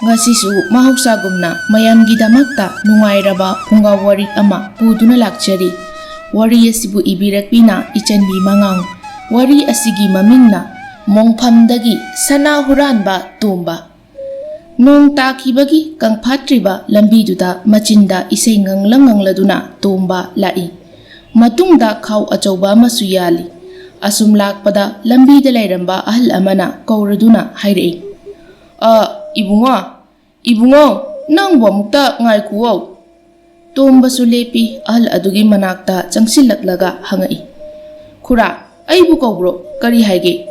ngasisu mahausa-gumna mayamgidamakta nungairaba punga wari ama puduna lakchari. Wari asibu ibirakpina ichanbi mangang. Wari asigi mamingna mongphamdagi sana huranba tumba. Nong takibagi kangphatriba lambiduda machinda isay nganglang-ngangladuna tumba lai. Matungda khaw achauba amasu yali. Asum lakpada lambida layramba ahal amana kauraduna hairai. Ibungo, nangbo mukta ngai kuwo. Tumba sulepi ahal adugi manakta changsilaklaga hangai. Khura, aibu kaubro kari haige.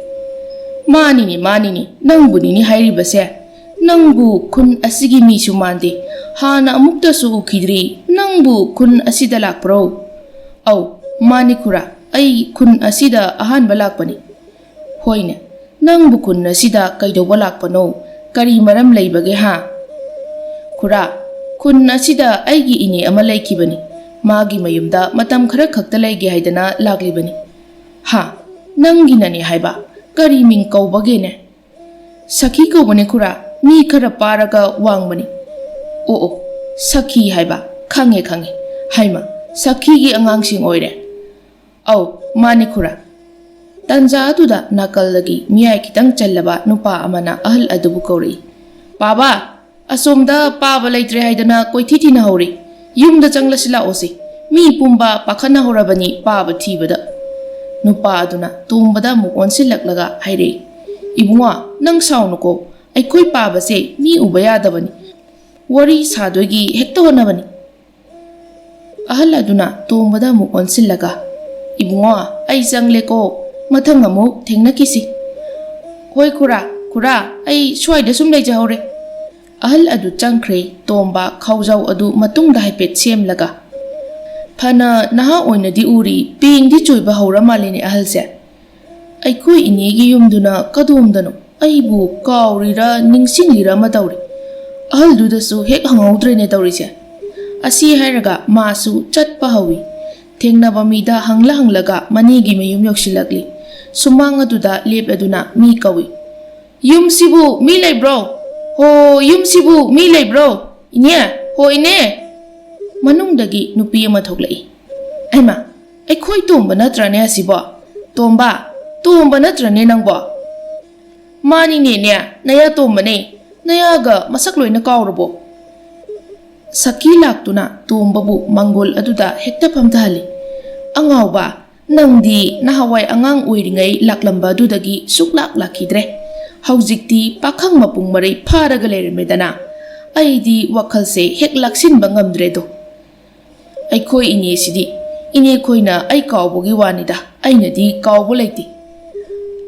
Manini, nangbu nini hairi base. Nangbu kun asigi misu mande. Hana amukta su ukidri, nangbu kun asida lakpro. Au, mani khura, ai kun asida ahan balakpani. Hoine, nangbu kun asida kaido balakpano. Kari maram laibage ha. Khura, kun asida aigi ini ama laikibani. Magi mayumda matam khara khakta laige haidana laglibani. Ha, nanginani haiba. Kari ming kaubage ne. Sakhi kaubane khura, mi khara paraga wangbani. Oo, sakhi haiba. Khange. Haima, sakhi gi angangsing oire. Au, mani khura. Tanja aduda nakalagi miyai kitang challaba nupa amana ahal adubu kauri. Baba, asomda paba laitre haidana koithiti na hauri. Yumda changlasila osi. Mi pumba pakhana horabani paba thibada. Nupa aduna tumbada mukon silaklaga haire. Ibunga nang saunuko aikoi paba se mi ubayadabani. Wari sadogi hekta honabani. Ahal aduna tumbada mukon silaga. Ibunga ai jangleko mathang amuk thengnakisi. Hoi khura ai swaida sum leijahore. Ahal adu changkhre tomba khaujau adu matungda haipet semlaga. Phana naha oinadi uri pingdi choiba haura malini ahal se. Aikoi inegi yumduna kadumdano aibu kaurira ningsinglira matawri. Ahal dudasu hek hangaudrene tawrise. Asi hairaga masu chatpa hawi. Thengnaba mida hanglaga manigi mayum yoksilakli. Sumanga duda lep aduna mi kawi. Yum sibu mi leibro. Ho yum sibu mi leibro. Ine ho ine. Manungdagi nupi ama thoklai. Aima, aikoi tomba natrane asibo. Tomba natrane nangbo. Mani ne naya tomba ne. Nayaga masak loina kaurabo. Sakhi laktuna tombabu mangol aduda hekta phamthali. Angauba nangdi nahawai angang oiringai laklamba dudagi suklak lakhidre. Haujikti pakhang mapung marai pharaga leirmedana. Aidi wakhalse hek laksinba ngamdredo. Aikoi ine sidi. Ine koina ai kaubogi wanida. Ainadi kaubo leiti.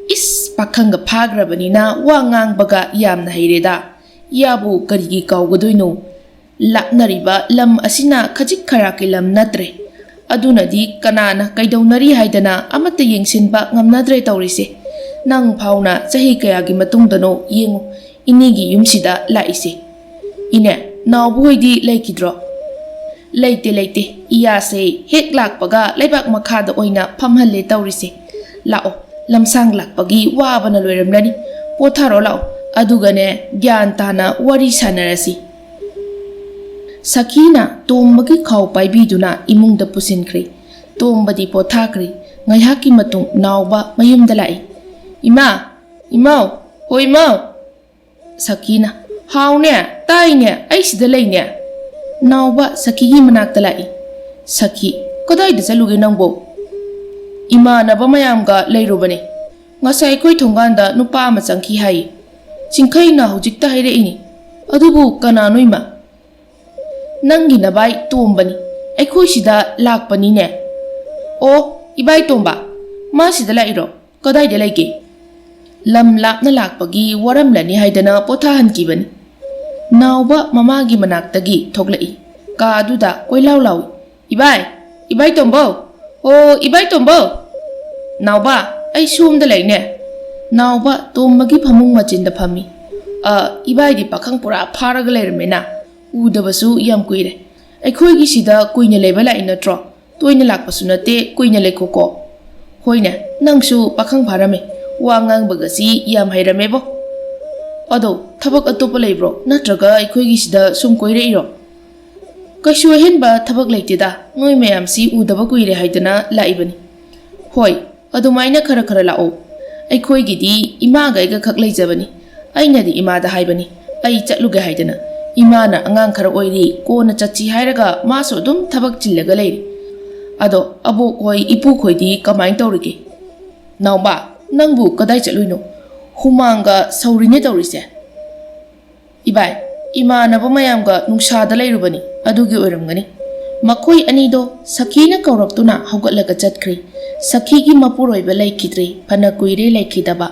Is pakhanga phagrabanina wangang baga yamna haireda. Yabu karigi kaugodoino. Laknariba lam asina khajik kharaki lam natre. Adunadi kanana kaidaunari haidana amata yengsinba ngamnadre tawrise. Nang phauna chahi kayagi matungdano yengu inigi yumsida laise. Ine nawbu hoidi laikidro. Leite iyase hek lakpaga laibak makhada oina phamhalle tawrise. Lao lamsang lakpagi wabana loiramlani. Potharo lao adugane gyan tana wari sanarasi. Sakhina tombagi khaw paibiduna imungda pusinkri. Tombadi pothakri. Ngaihaki matung nauba mayumda lai. Imau. Sakhina, haune, taine, aisida laine. Nauba Sakhi manakta lai. Sakhi, kadaida chaluge nangbo? Imanaba mayamga leirubane. Ngasai koi thonganda nupa ama changki hai. Chingkhaina hujikta haireini. Adubu kanano ima? Nangi nabai tombani. Aikoi sida lakpani ne. O, ibai tomba. Ma sida lairo. Kadaida laige? Lam lapna lakpagi waramlani haidana pothahan kibani. Nauba mamagi manaktagi thoklai. Ka aduda koilau lawi. Ibai tombo. O, ibai tombo. Nauba, ai sumda laine. Nauba tombagi phamung machinda phami. Ibai di pakhang pura pharaga leirmena. Udabasu yam kuire. Aikoi gi sida kuina leba lai natro. Toina lakpasu nate kuina lekoko. Hoine, nangsu pakhang pharame. Wangang bagasi yam hairame bo. ꯑꯗꯣ ꯊꯕꯛ ꯑꯇꯣꯞꯄ ꯂꯩꯕ꯭ꯔꯣ ꯅꯠꯇ꯭ꯔꯒ ꯑꯩꯈꯣꯏꯒꯤꯁꯤꯗ ꯁꯨꯝ ꯀꯣꯏꯔꯛꯏꯔꯣ? ꯀꯩꯁꯨ ꯑꯍꯦꯟꯕ ꯊꯕꯛ ꯂꯩꯇꯦꯗ, ꯅꯣꯏ ꯃꯌꯥꯝꯁꯤ ꯎꯗꯕ ꯀꯨꯏꯔꯦ ꯍꯥꯏꯗꯅ ꯂꯥꯛꯏꯕꯅꯤ꯫ ꯍꯣꯏ, ꯑꯗꯨꯃꯥꯏꯅ ꯈꯔ ꯈꯔ ꯂꯥꯛꯑꯣ꯫ ꯑꯩꯈꯣꯏꯒꯤꯗꯤ ꯏꯃꯥꯒ ꯑꯩꯒ ꯈꯛ ꯂꯩꯖꯕꯅꯤ꯫ ꯑꯩꯅꯗꯤ ꯏꯃꯥꯗ ꯍꯥꯏꯕꯅꯤ ꯑꯩ ꯆꯠꯂꯨꯒꯦ ꯍꯥꯏꯗꯅ꯫ ꯏꯃꯥꯅ ꯑꯉꯥꯡ ꯈꯔ ꯑꯣꯏꯔꯤ ꯀꯣꯟꯅ ꯆꯠꯁꯤ ꯍꯥꯏꯔꯒ ꯃꯥꯁꯨ ꯑꯗꯨꯝ ꯊꯕꯛ ꯆꯤꯜꯂꯒ ꯂꯩꯔꯤ꯫ ꯑꯗꯣ ꯑꯕꯣꯛ ꯍꯣꯏ ꯏꯄꯨ ꯈꯣꯏꯗꯤ ꯀꯃꯥꯏꯅ ꯇꯧꯔꯤꯒꯦ? ꯅꯥꯎꯕ, ꯅꯪꯕꯨ ꯀꯗꯥꯏ ꯆꯠꯂꯨꯏꯅꯣ? ꯍꯨꯃꯥꯡꯒ ꯁꯧꯔꯤꯅꯦ ꯇꯧꯔꯤꯁꯦ꯫ ꯏꯕꯥꯏ, ꯏꯃꯥꯟꯅꯕ ꯃꯌꯥꯝꯒ ꯅꯨꯡꯁꯥꯗ ꯂꯩꯔꯨꯕꯅꯤ, ꯑꯗꯨꯒꯤ ꯑꯣꯏꯔꯝꯒꯅꯤ꯫ ꯃꯈꯣꯏ ꯑꯅꯤꯗꯣ ꯁꯈꯤꯅ ꯀꯧꯔꯛꯇꯨꯅ ꯍꯧꯒꯠꯂꯒ ꯆꯠꯈ꯭ꯔꯦ꯫ ꯁꯈꯤꯒꯤ ꯃꯄꯨꯔꯣꯏꯕ ꯂꯩꯈꯤꯗ꯭ꯔꯦ, ꯐꯅ ꯀꯨꯏꯔꯦ ꯂꯩꯈꯤꯗꯕ꯫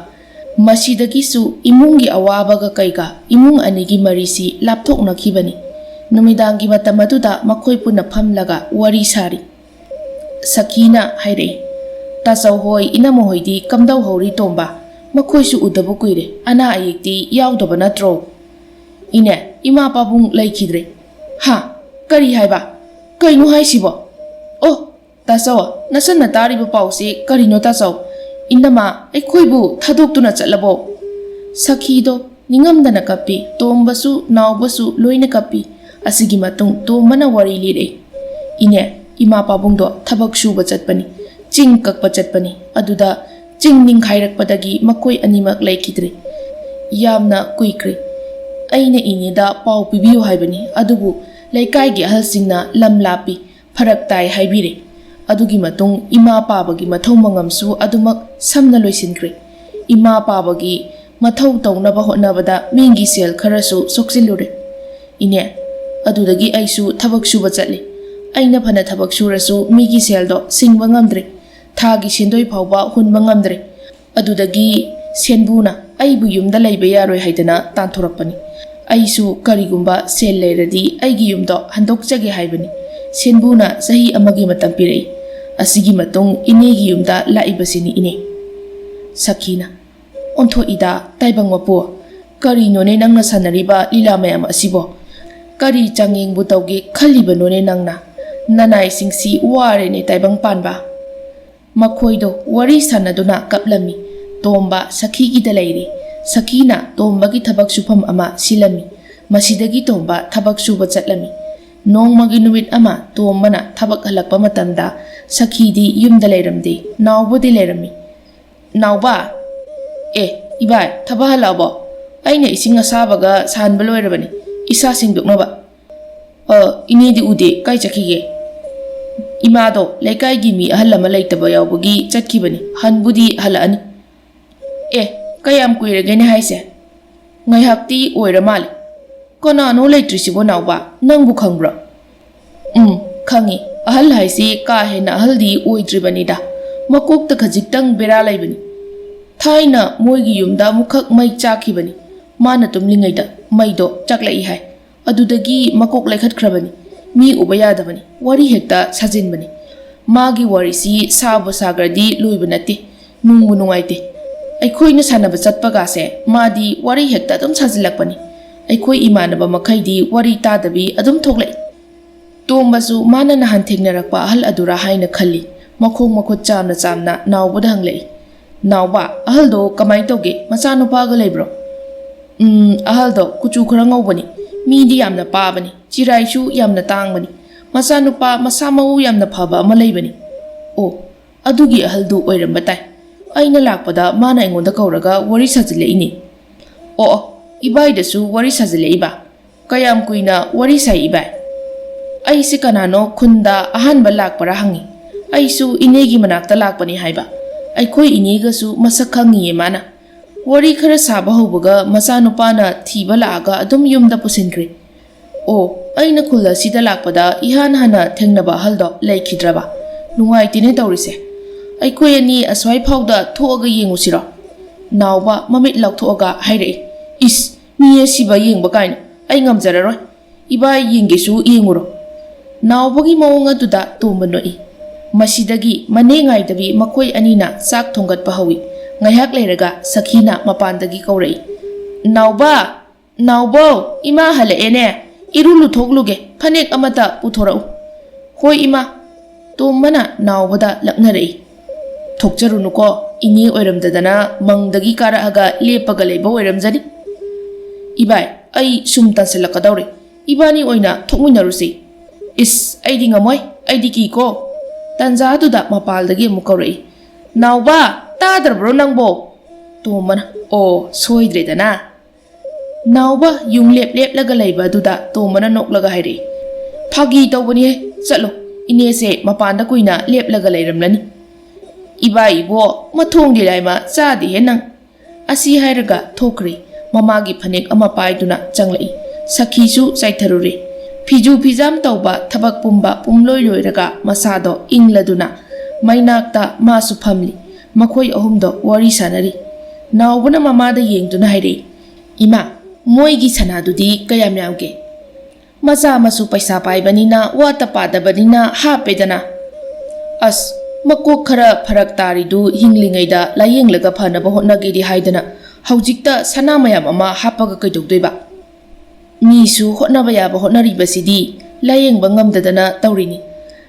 ꯃꯁꯤꯗꯒꯤꯁꯨ ꯏꯃꯨꯡꯒꯤ ꯑꯋꯥꯕꯒ ꯀꯩꯒ ꯏꯃꯨꯡ ꯑꯅꯤꯒꯤ ꯃꯔꯤꯁꯤ ꯂꯥꯞꯊꯣꯛꯅꯈꯤꯕꯅꯤ꯫ ꯅꯨꯃꯤꯗꯥꯡꯒꯤ ꯃꯇꯝ ꯑꯗꯨꯗ ꯃꯈꯣꯏ ꯄꯨꯟꯅ ꯐꯝꯂꯒ ꯋꯥꯔꯤ ꯁꯥꯔꯤ꯫ ꯁꯈꯤꯅ ꯍꯥꯏꯔꯛꯏ, ꯇꯥꯆꯧ ꯍꯣꯏ ꯏꯅꯝꯃꯍꯣꯏꯗꯤ ꯀꯝꯗꯧꯍꯧꯔꯤ ꯇꯣꯝꯕ? ꯃꯈꯣꯏꯁꯨ ꯎꯗꯕ ꯀꯨꯏꯔꯦ, ꯑꯅꯥ ꯑꯌꯦꯛꯇꯤ ꯌꯥꯎꯗꯕ ꯅꯠꯇ꯭ꯔꯣ? ꯏꯅꯦ, ꯏꯃꯥ ꯄꯥꯕꯨꯡ ꯂꯩꯈꯤꯗ꯭ꯔꯦ꯫ ꯍꯥ? ꯀꯔꯤ ꯍꯥꯏꯕ? ꯀꯩꯅꯣ ꯍꯥꯏꯁꯤꯕꯣ? ꯑꯣ, ꯇꯥꯆꯧ, ꯅꯆꯟꯅ ꯇꯥꯔꯤꯕ ꯄꯥꯎꯁꯤ ꯀꯔꯤꯅꯣ ꯇꯥꯆꯧ? ꯏꯅꯝꯃ ꯑꯩꯈꯣꯏꯕꯨ ꯊꯥꯗꯣꯛꯇꯨꯅ ꯆꯠꯂꯕꯣ? ꯁꯈꯤꯗꯣ ꯅꯤꯡꯉꯝꯗꯅ ꯀꯞꯄꯤ, ꯇꯣꯝꯕꯁꯨ ꯅꯥꯎꯕꯁꯨ ꯂꯣꯏꯅ ꯀꯞꯄꯤ꯫ ꯑꯁꯤꯒꯤ ꯃꯇꯨꯡ ꯇꯣꯝꯕꯅ ꯋꯥꯔꯤ ꯂꯤꯔꯛꯏ꯫ ꯏꯅꯦ, ꯏꯃꯥ ꯄꯥꯕꯨꯡꯗꯣ ꯊꯕꯛ ꯁꯨꯕ ꯆꯠꯄꯅꯤ, ꯆꯤꯡ ꯀꯛꯄ ꯆꯠꯄꯅꯤ꯫ ꯑꯗꯨꯗ ꯆꯤꯡ ꯅꯤꯡꯈꯥꯏꯔꯛꯄꯗꯒꯤ ꯃꯈꯣꯏ ꯑꯅꯤꯃꯛ ꯂꯩꯈꯤꯗ꯭ꯔꯦ꯫ ꯌꯥꯝꯅ ꯀꯨꯏꯈ꯭ꯔꯦ꯫ ꯑꯩꯅ ꯏꯅꯦꯗ ꯄꯥꯎ ꯄꯤꯕꯤꯌꯨ ꯍꯥꯏꯕꯅꯤ, ꯑꯗꯨꯕꯨ ꯂꯩꯀꯥꯏꯒꯤ ꯑꯍꯜꯁꯤꯡꯅ ꯂꯝ ꯂꯥꯞꯄꯤ, ꯐꯔꯛ ꯇꯥꯏ ꯍꯥꯏꯕꯤꯔꯦ꯫ ꯑꯗꯨꯒꯤ ꯃꯇꯨꯡ ꯏꯃꯥ ꯄꯥꯕꯒꯤ ꯃꯊꯧ ꯃꯉꯝꯁꯨ ꯑꯗꯨꯃꯛ ꯁꯝꯅ ꯂꯣꯏꯁꯤꯟꯈ꯭ꯔꯦ꯫ ꯏꯃꯥ ꯄꯥꯕꯒꯤ ꯃꯊꯧ ꯇꯧꯅꯕ ꯍꯣꯠꯅꯕꯗ ꯃꯤꯒꯤ ꯁꯦꯜ ꯈꯔꯁꯨ ꯁꯣꯛꯆꯤꯜꯂꯨꯔꯦ꯫ ꯏꯅꯦ, ꯑꯗꯨꯗꯒꯤ ꯑꯩꯁꯨ ꯊꯕꯛ ꯁꯨꯕ ꯆꯠꯂꯤ꯫ ꯑꯩꯅ ꯐꯅ ꯊꯕꯛ ꯁꯨꯔꯁꯨ ꯃꯤꯒꯤ ꯁꯦꯜꯗꯣ ꯁꯤꯡꯕ ꯉꯝꯗ꯭ꯔꯦ, ꯊꯥꯒꯤ ꯁꯦꯟꯗꯣꯏ ꯐꯥꯎꯕ ꯍꯨꯟꯕ ꯉꯝꯗ꯭ꯔꯦ꯫ ꯑꯗꯨꯗꯒꯤ ꯁꯦꯟꯕꯨꯅ ꯑꯩꯕꯨ ꯌꯨꯝꯗ ꯂꯩꯕ ꯌꯥꯔꯣꯏ ꯍꯥꯏꯗꯅ ꯇꯥꯟꯊꯣꯔꯛꯄꯅꯤ꯫ ꯑꯩꯁꯨ ꯀꯔꯤꯒꯨꯝꯕ ꯁꯦꯜ ꯂꯩꯔꯗꯤ ꯑꯩꯒꯤ ꯌꯨꯝꯗꯣ ꯍꯟꯗꯣꯛꯆꯒꯦ ꯍꯥꯏꯕꯅꯤ꯫ ꯁꯦꯟꯕꯨꯅ ꯆꯍꯤ ꯑꯃꯒꯤ ꯃꯇꯝ ꯄꯤꯔꯛꯏ꯫ ꯑꯁꯤꯒꯤ ꯃꯇꯨꯡ ꯏꯅꯦꯒꯤ ꯌꯨꯝꯗ ꯂꯥꯛꯏꯕꯁꯤꯅꯤ ꯏꯅꯦ꯫ ꯁꯈꯤꯅ, ꯑꯣꯟꯊꯣꯛꯏꯗ ꯇꯥꯏꯕꯪ ꯃꯄꯨ, ꯀꯔꯤꯅꯣꯅꯦ ꯅꯪꯅ ꯁꯥꯟꯅꯔꯤꯕ ꯂꯤꯂꯥ ꯃꯌꯥꯝ ꯑꯁꯤꯕꯣ? ꯀꯔꯤ ꯆꯥꯡꯌꯦꯡꯕꯨ ꯇꯧꯒꯦ ꯈꯜꯂꯤꯕꯅꯣꯅꯦ ꯅꯪꯅ? ꯅꯅꯥꯏꯁꯤꯡꯁꯤ ꯋꯥꯔꯦꯅꯦ ꯇꯥꯏꯕꯪ ꯄꯥꯟꯕ꯫ ꯃꯈꯣꯏꯗꯣ ꯋꯥꯔꯤ ꯁꯥꯟꯅꯗꯨꯅ ꯀꯞꯂꯝꯃꯤ꯫ ꯇꯣꯝꯕ ꯁꯈꯤꯒꯤꯗ ꯂꯩꯔꯤ꯫ ꯁꯈꯤꯅ ꯇꯣꯝꯕꯒꯤ ꯊꯕꯛ ꯁꯨꯐꯝ ꯑꯃ ꯁꯤꯜꯂꯝꯃꯤ꯫ ꯃꯁꯤꯗꯒꯤ ꯇꯣꯝꯕ ꯊꯕꯛ ꯁꯨꯕ ꯆꯠꯂꯝꯃꯤ꯫ ꯅꯣꯡꯃꯒꯤ ꯅꯨꯃꯤꯠ ꯑꯃ ꯇꯣꯝꯕꯅ ꯊꯕꯛ ꯍꯜꯂꯛꯄ ꯃꯇꯝꯗ ꯁꯈꯤꯗꯤ ꯌꯨꯝꯗ ꯂꯩꯔꯝꯗꯦ, ꯅꯥꯎꯕꯗꯤ ꯂꯩꯔꯝꯃꯤ꯫ ꯅꯥꯎꯕ, ꯏꯕꯥꯏ, ꯊꯕꯛ ꯍꯜꯂꯛꯑꯕꯣ? ꯑꯩꯅ ꯏꯁꯤꯡ ꯑꯁꯥꯕꯒ ꯁꯥꯍꯟꯕ ꯂꯣꯏꯔꯕꯅꯤ, ꯏꯁꯥ ꯁꯦꯡꯗꯣꯛꯅꯕ꯫ ꯏꯅꯦꯗꯤ ꯎꯗꯦ, ꯀꯥꯏ ꯆꯠꯈꯤꯒꯦ? ꯏꯃꯥꯗꯣ ꯂꯩꯀꯥꯏꯒꯤ ꯃꯤ ꯑꯍꯜ ꯑꯃ ꯂꯩꯇꯕ ꯌꯥꯎꯕꯒꯤ ꯆꯠꯈꯤꯕꯅꯤ, ꯍꯟꯕꯨꯗꯤ ꯍꯜꯂꯛꯑꯅꯤ꯫ ꯀꯌꯥꯝ ꯀꯨꯏꯔꯒꯦꯅꯦ ꯍꯥꯏꯁꯦ? ꯉꯥꯏꯍꯥꯛꯇꯤ ꯑꯣꯏꯔ ꯃꯥꯜꯂꯦ꯫ ꯀꯅꯥꯅꯣ ꯂꯩꯇ꯭ꯔꯤꯁꯤꯕꯣ ꯅꯥꯎꯕ, ꯅꯪꯕꯨ ꯈꯪꯕ꯭ꯔꯣ? ꯈꯪꯉꯤ, ꯑꯍꯜ ꯍꯥꯏꯁꯤ ꯀꯥ ꯍꯦꯟꯅ ꯑꯍꯜꯗꯤ ꯑꯣꯏꯗ꯭ꯔꯤꯕꯅꯤꯗ, ꯃꯀꯣꯛꯇ ꯈꯖꯤꯛꯇꯪ ꯕꯦꯔꯥ ꯂꯩꯕꯅꯤ꯫ ꯊꯥꯏꯅ ꯃꯣꯏꯒꯤ ꯌꯨꯝꯗ ꯑꯃꯨꯛꯈꯛ ꯃꯩ ꯆꯥꯛꯈꯤꯕꯅꯤ꯫ ꯃꯥꯅ ꯇꯨꯝꯂꯤꯉꯩꯗ ꯃꯩꯗꯣ ꯆꯥꯛꯂꯛꯏ ꯍꯥꯏ꯫ ꯑꯗꯨꯗꯒꯤ ꯃꯀꯣꯛ ꯂꯩꯈꯠꯈ꯭ꯔꯕꯅꯤ, ꯃꯤ ꯎꯕ ꯌꯥꯗꯕꯅꯤ, ꯋꯥꯔꯤ ꯍꯦꯛꯇ ꯁꯥꯖꯤꯟꯕꯅꯤ꯫ ꯃꯥꯒꯤ ꯋꯥꯔꯤꯁꯤ ꯁꯥꯕꯨ ꯁꯥꯈ꯭ꯔꯗꯤ ꯂꯣꯏꯕ ꯅꯠꯇꯦ, ꯅꯨꯡꯕꯨ ꯅꯨꯡꯉꯥꯏꯇꯦ꯫ ꯑꯩꯈꯣꯏꯅ ꯁꯥꯟꯅꯕ ꯆꯠꯄꯒꯥꯁꯦ ꯃꯥꯗꯤ ꯋꯥꯔꯤ ꯍꯦꯛꯇ ꯑꯗꯨꯝ ꯁꯥꯖꯤꯜꯂꯛꯄꯅꯤ꯫ ꯑꯩꯈꯣꯏ ꯏꯃꯥꯟꯅꯕ ꯃꯈꯩꯗꯤ ꯋꯥꯔꯤ ꯇꯥꯗꯕꯤ ꯑꯗꯨꯝ ꯊꯣꯛꯂꯛꯏ꯫ ꯇꯣꯝꯕꯁꯨ ꯃꯥꯅ ꯅꯍꯥꯟ ꯊꯦꯡꯅꯔꯛꯄ ꯑꯍꯜ ꯑꯗꯨꯔꯥ ꯍꯥꯏꯅ ꯈꯜꯂꯤ꯫ ꯃꯈꯣꯡ ꯃꯈꯨꯠ ꯆꯥꯝꯅ ꯆꯥꯝꯅ ꯅꯥꯎꯕꯗ ꯍꯪꯂꯛꯏ꯫ ꯅꯥꯎꯕ, ꯑꯍꯜꯗꯣ ꯀꯃꯥꯏꯅ ꯇꯧꯒꯦ? ꯃꯆꯥꯅꯨꯄꯥꯒ ꯂꯩꯕ꯭ꯔꯣ? ꯑꯍꯜꯗꯣ ꯀꯨꯆꯨ ꯈꯔ ꯉꯧꯕꯅꯤ, ꯃꯤꯗꯤ ꯌꯥꯝꯅ ꯄꯥꯕꯅꯤ, ꯆꯤꯔꯥꯏꯁꯨ ꯌꯥꯝꯅ ꯇꯥꯡꯕꯅꯤ꯫ ꯃꯆꯥꯅꯨꯄꯥ ꯃꯁꯥ ꯃꯎ ꯌꯥꯝꯅ ꯐꯕ ꯑꯃ ꯂꯩꯕꯅꯤ꯫ ꯑꯣ, ꯑꯗꯨꯒꯤ ꯑꯍꯜꯗꯨ ꯑꯣꯏꯔꯝꯕ ꯇꯥꯏ꯫ ꯑꯩꯅ ꯂꯥꯛꯄꯗ ꯃꯥꯅ ꯑꯩꯉꯣꯟꯗ ꯀꯧꯔꯒ ꯋꯥꯔꯤ ꯁꯥꯖꯤꯜꯂꯛꯏꯅꯤ꯫ ꯑꯣ, ꯏꯕꯥꯏꯗꯁꯨ ꯋꯥꯔꯤ ꯁꯥꯖꯤꯜꯂꯛꯏꯕ? ꯀꯌꯥꯝ ꯀꯨꯏꯅ ꯋꯥꯔꯤ ꯁꯥꯏ ꯏꯕꯥꯏ? ꯑꯩꯁꯤ ꯀꯅꯥꯅꯣ ꯈꯨꯟꯗ ꯑꯍꯥꯟꯕ ꯂꯥꯛꯄꯔꯥ ꯍꯪꯉꯤ꯫ ꯑꯩꯁꯨ ꯏꯅꯦꯒꯤ ꯃꯅꯥꯛꯇ ꯂꯥꯛꯄꯅꯤ ꯍꯥꯏꯕ꯫ ꯑꯩꯈꯣꯏ ꯏꯅꯦꯒꯁꯨ ꯃꯁꯛ ꯈꯪꯉꯤꯌꯦ ꯃꯥꯅ꯫ ꯋꯥꯔꯤ ꯈꯔ ꯁꯥꯕ ꯍꯧꯕꯒ ꯃꯆꯥꯅꯨꯄꯥꯅ ꯊꯤꯕ ꯂꯥꯛꯑꯒ ꯑꯗꯨꯝ ꯌꯨꯝꯗ ꯄꯨꯁꯤꯟꯈ꯭ꯔꯦ꯫ ꯑꯣ, ꯑꯩꯅ ꯈꯨꯜ ꯑꯁꯤꯗ ꯂꯥꯛꯄꯗꯏꯍꯥꯟ ꯍꯥꯟꯅ ꯊꯦꯡꯅꯕ ꯑꯍꯜꯗꯣ ꯂꯩꯈꯤꯗ꯭ꯔꯕ? ꯅꯨꯡꯉꯥꯏꯇꯦꯅꯦ ꯇꯧꯔꯤꯁꯦ꯫ ꯑꯩꯈꯣꯏ ꯑꯅꯤ ꯑꯁ꯭ꯋꯥꯏ ꯐꯥꯎꯗ ꯊꯣꯛꯑꯒ ꯌꯦꯡꯉꯨꯁꯤꯔꯣ? ꯅꯥꯎꯕ ꯃꯃꯤꯠ ꯂꯥꯎꯊꯣꯛꯑꯒ ꯍꯥꯏꯔꯛꯏ꯫ ꯏꯁ, ꯃꯤ ꯑꯁꯤꯕ ꯌꯦꯡꯕ ꯀꯥꯏꯅ, ꯑꯩ ꯉꯝꯖꯔꯔꯣꯏ꯫ ꯏꯕꯥꯏ ꯌꯦꯡꯒꯦꯁꯨ ꯌꯦꯡꯉꯨꯔꯣ꯫ ꯅꯥꯎꯕꯒꯤ ꯃꯑꯣꯡ ꯑꯗꯨꯗ ꯇꯣꯝꯕ ꯅꯣꯛꯏ꯫ ꯃꯁꯤꯗꯒꯤ ꯃꯅꯦ ꯉꯥꯏꯗꯕꯤ ꯃꯈꯣꯏ ꯑꯅꯤꯅ ꯆꯥꯛ ꯊꯣꯡꯒꯠꯄ ꯍꯧꯏ꯫ ꯉꯥꯏꯍꯥꯛ ꯂꯩꯔꯒ ꯁꯈꯤꯅ ꯃꯄꯥꯟꯗꯒꯤ ꯀꯧꯔꯛꯏ꯫ ꯅꯥꯎꯕ, ꯅꯥꯎꯕꯧ, ꯏꯃꯥ ꯍꯜꯂꯛꯑꯦꯅꯦ, ꯏꯔꯨ ꯂꯨꯊꯣꯛꯂꯨꯒꯦ, ꯐꯅꯦꯛ ꯑꯃꯇ ꯄꯨꯊꯣꯔꯛꯎ꯫ ꯍꯣꯏ ꯏꯃꯥ꯫ ꯇꯣꯝꯕꯅ ꯅꯥꯎꯕꯗ ꯂꯛꯅꯔꯛꯏ꯫ ꯊꯣꯛꯆꯔꯨꯅꯨꯀꯣ, ꯏꯅꯦ ꯑꯣꯏꯔꯝꯗꯗꯅ ꯃꯪꯗꯒꯤ ꯀꯥꯔꯛꯑꯒ ꯂꯦꯞꯄꯒ ꯂꯩꯕ ꯑꯣꯏꯔꯝꯖꯅꯤ꯫ Ibai, ai sum tansilakadawre. Ibani oina thokminarusi. Is, aidi ngamoy, aidi kiko. Tanza aduda mapaldagi amuk kaurei. Nauba, tadrabro nangbo. Tomana, oh, soidredana. Nauba yung lep laga layba aduda tomana noklaga hairi. Phagi tawbani chalo. Inese mapanda kuina lep laga layramlani. Ibai ibo mathong dilaima chadi henang. Asi hairaga thokri. Mamagi phanek ama paiduna changlai. Sakhisu chaitharure. Phiju phijam tawba thabak pumba pumloi loiraga masado ingladuna. Mainakta masu phamli. Makhoi ahumdo wari sanari. Naubuna mamada yengduna haire. Ima, moigi sanadudi kayam yamge. Maza masu paisa paibanina wata padabanina hapedana. As makok khara pharak taridu hinglingaida layenglaga phanaba hotnagidi haidana. Haujikta sana mayam ama hapaga kaidogdoiba. Misu hotnaba yaba hotnaribasidi layengba ngamdadana tawrini.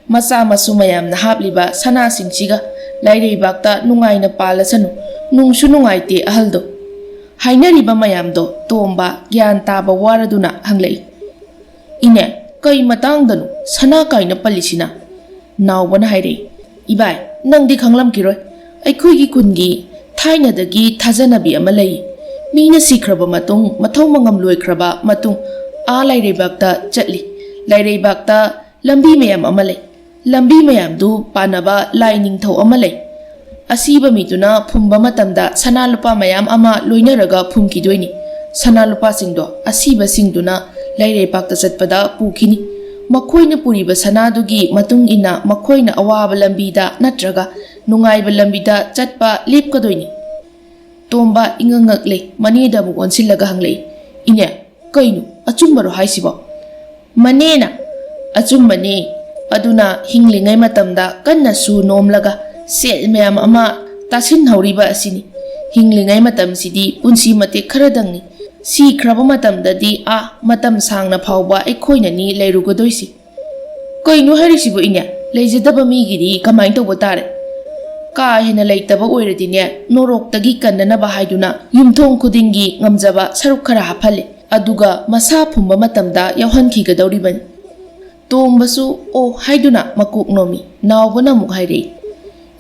Maza masu mayam na hapliba sana singsiga laireibakta nungaina palasanu nungsu nungaite ahaldo. Hainariba mayamdo tomba gyan taba waraduna hanglai. Ine, kay matangdano sana kaina palisina. Naubana haire. Ibai, nangdi khanglam kiroi. Aikhuigi kungi thainadagi thajanabi ama lay. Mina sikraba matung mathaw mangam loikraba matung a lairebakta chatli. Lairebakta lambi mayam ama lay. Lambi mayam du panaba lai ningthaw ama lay. Asiba mituna phumba matamda sana lupa mayam ama loinaraga phumkidoini. Sana lupa singdo asiba singduna lairebakta chatpada pukini. Makhoina puriba sanadugi matung ina makhoina awaba lambida natraga nungaiba lambida chatpa lepkadoini. Tomba ingangakle maneda mu onsillaga hanglei. Ine, kainu achumbaro haisibo. Manena achumbani aduna hinglingai matamda kanna su nomlaga sel mayam ama tasin hauriba asini. Hinglingai matam sidi punsi mate kharadangni. Si kraba matam dadi a matam sangna phawba aikhoina ni leirugadoisi. Kainu harisibo inya leijadaba migidi kamai tawba tare. Ka hena leitaba oiradine noroktagi kannanaba haiduna yumthong khudingi ngamjaba saruk khara haphale aduga masa phumba matamda yawhankhigadauribani. Tombasu o haiduna makuk nomi nawbana muk hairei.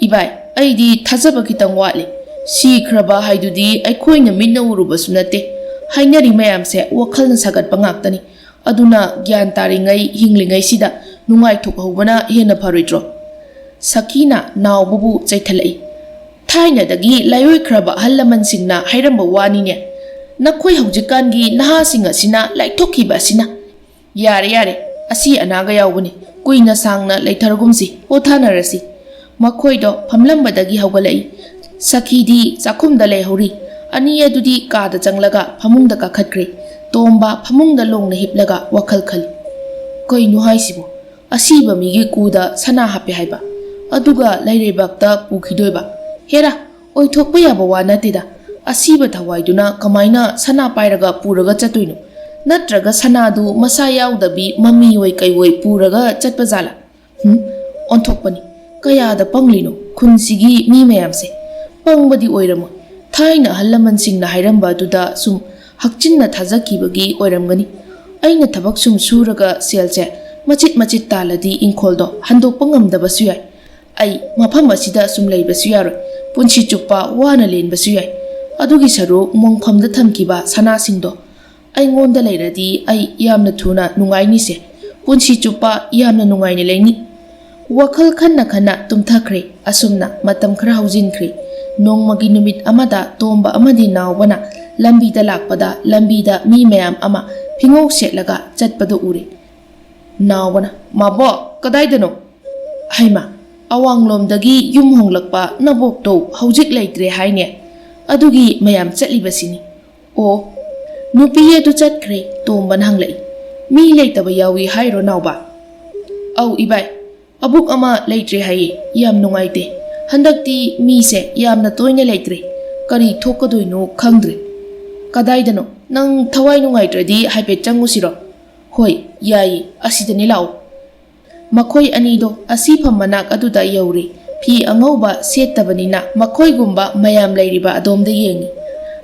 Ibai, aidi thajaba kitang watle. Si kraba haidudi aikhoina minna urubasu nate. Hainari mayamse wakhalna sagatpa ngaktani. Aduna gyan taringai hinglingai sida nungai thukhobana hena pharoitro. Sakina naububu chaithalai. Thainadagi layoi khraba hallamansingna hairamba wanine. Nakhoi haujikangi nahasinga sina laithokhiba sina. Yare asi anaga yawbani. Kuina sangna laithargumsi pothanarasi. Makhoido phamlambadagi haugalai. Sakhidi chakhumda leihori. Ani adudi kada changlaga phamungda kakhatkre. Tomba phamungda longna hiplaga wakhal khali. Kainu haisibo asiba migi kuda sana hape haiba. Aduga lairebakta pukhidoiba. Hera oithokpa yaba wanatida. Asiba thawaiduna kamaina sana pairaga puraga chatoino. Natraga sanadu masa yaudabhi mami oi kaiwoi puraga chatpajala. Onthokpani. Kayada panglino khunsigi mi mayamse. Pangbadi oiramo. Thaina hallamansingna hairamba aduda sum hakchinna thazakibagi oiramgani. Aina thabak sum suraga selche machit taladi inkholdo handokpa ngamdabasu yai. Ai mafam asida sum leibasu yaroi. Punchi chuppa wana lenbasu yai. Adugi saru mongphamda thamkiba sanasingdo. Ai ngonda leiradi ai yamna thuna nungaini se. Punchi chuppa yamna nungaini leini. Wakhal khanna tumthakre asumna matam khara haujinkre. Nongmagi numit amada tomba amadi nawbana lambida lakpada lambida mi mayam ama phingok setlaga chatpado ure. Nawbana mabo kadaidano? Haima awanglomdagi yum honglakpa nabokto haujik leitre haine. Adugi mayam chatlibasini. O nupiye du chatkre tomban hanglai. Mi leitaba yawi hairo nawba. Au ibai abuk ama leitre haye yam nungaite. Handakti mise yamna toina leitre. Kari thokadoino khangdre. Kadaidano nang thawai nungaitradi haipet changusiro. Hoi yai asidani lao. Makhoi anido asifam manak aduda yauri. Phi angauba settabanina makhoi gumba mayam leiriba adomda yengi.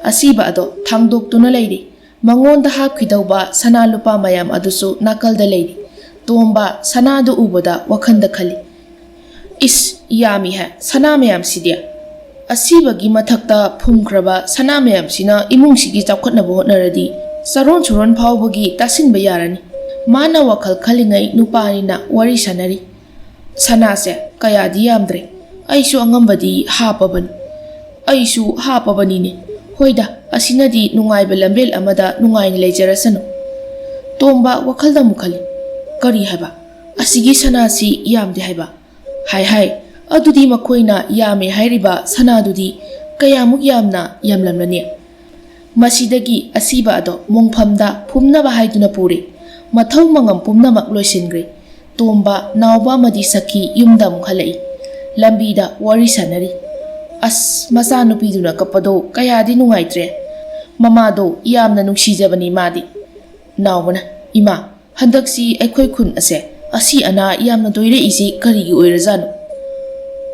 Asiba ado thangdoktuna leiri. Mangonda hapkidauba sana lupa mayam adusu nakalda leiri. Tomba sanadu ubada wakhanda khali. Is yami hai sana mayam sidia. Asibagi mathakta phumkraba sana mayam sina imungsigi chawkhatnaba hotnaradi saron churon phawbagi tasinba yarani. Mana wakhal khalingai nupanina wari sanari. Sana se kayadi yamdre. Aisu angambadi hapabani. Aisu hapabani ne. Hoida asinadi nungaiba lambel amada nungaini lejarasanu. Tomba wakhalda mukhali. Kari haiba. Asigi sanasi yamde haiba. Hai. Adudi makoina yame hairiba sanadudi kayamuk yamna yamlamlani. Masidagi asiba ado mongphamda phumnaba haiduna puri. Mathau mangam pumnamak loisingre. Tomba nauba madi saki yumda mukhalai. Lambida wari sanari. As masanupiduna kapado kayadi nungaitre. Mamado yamna nungsijabani madi. Naubana ima handaksi aikhoi khun ase asi ana yamna doire isi karigi oirazanu.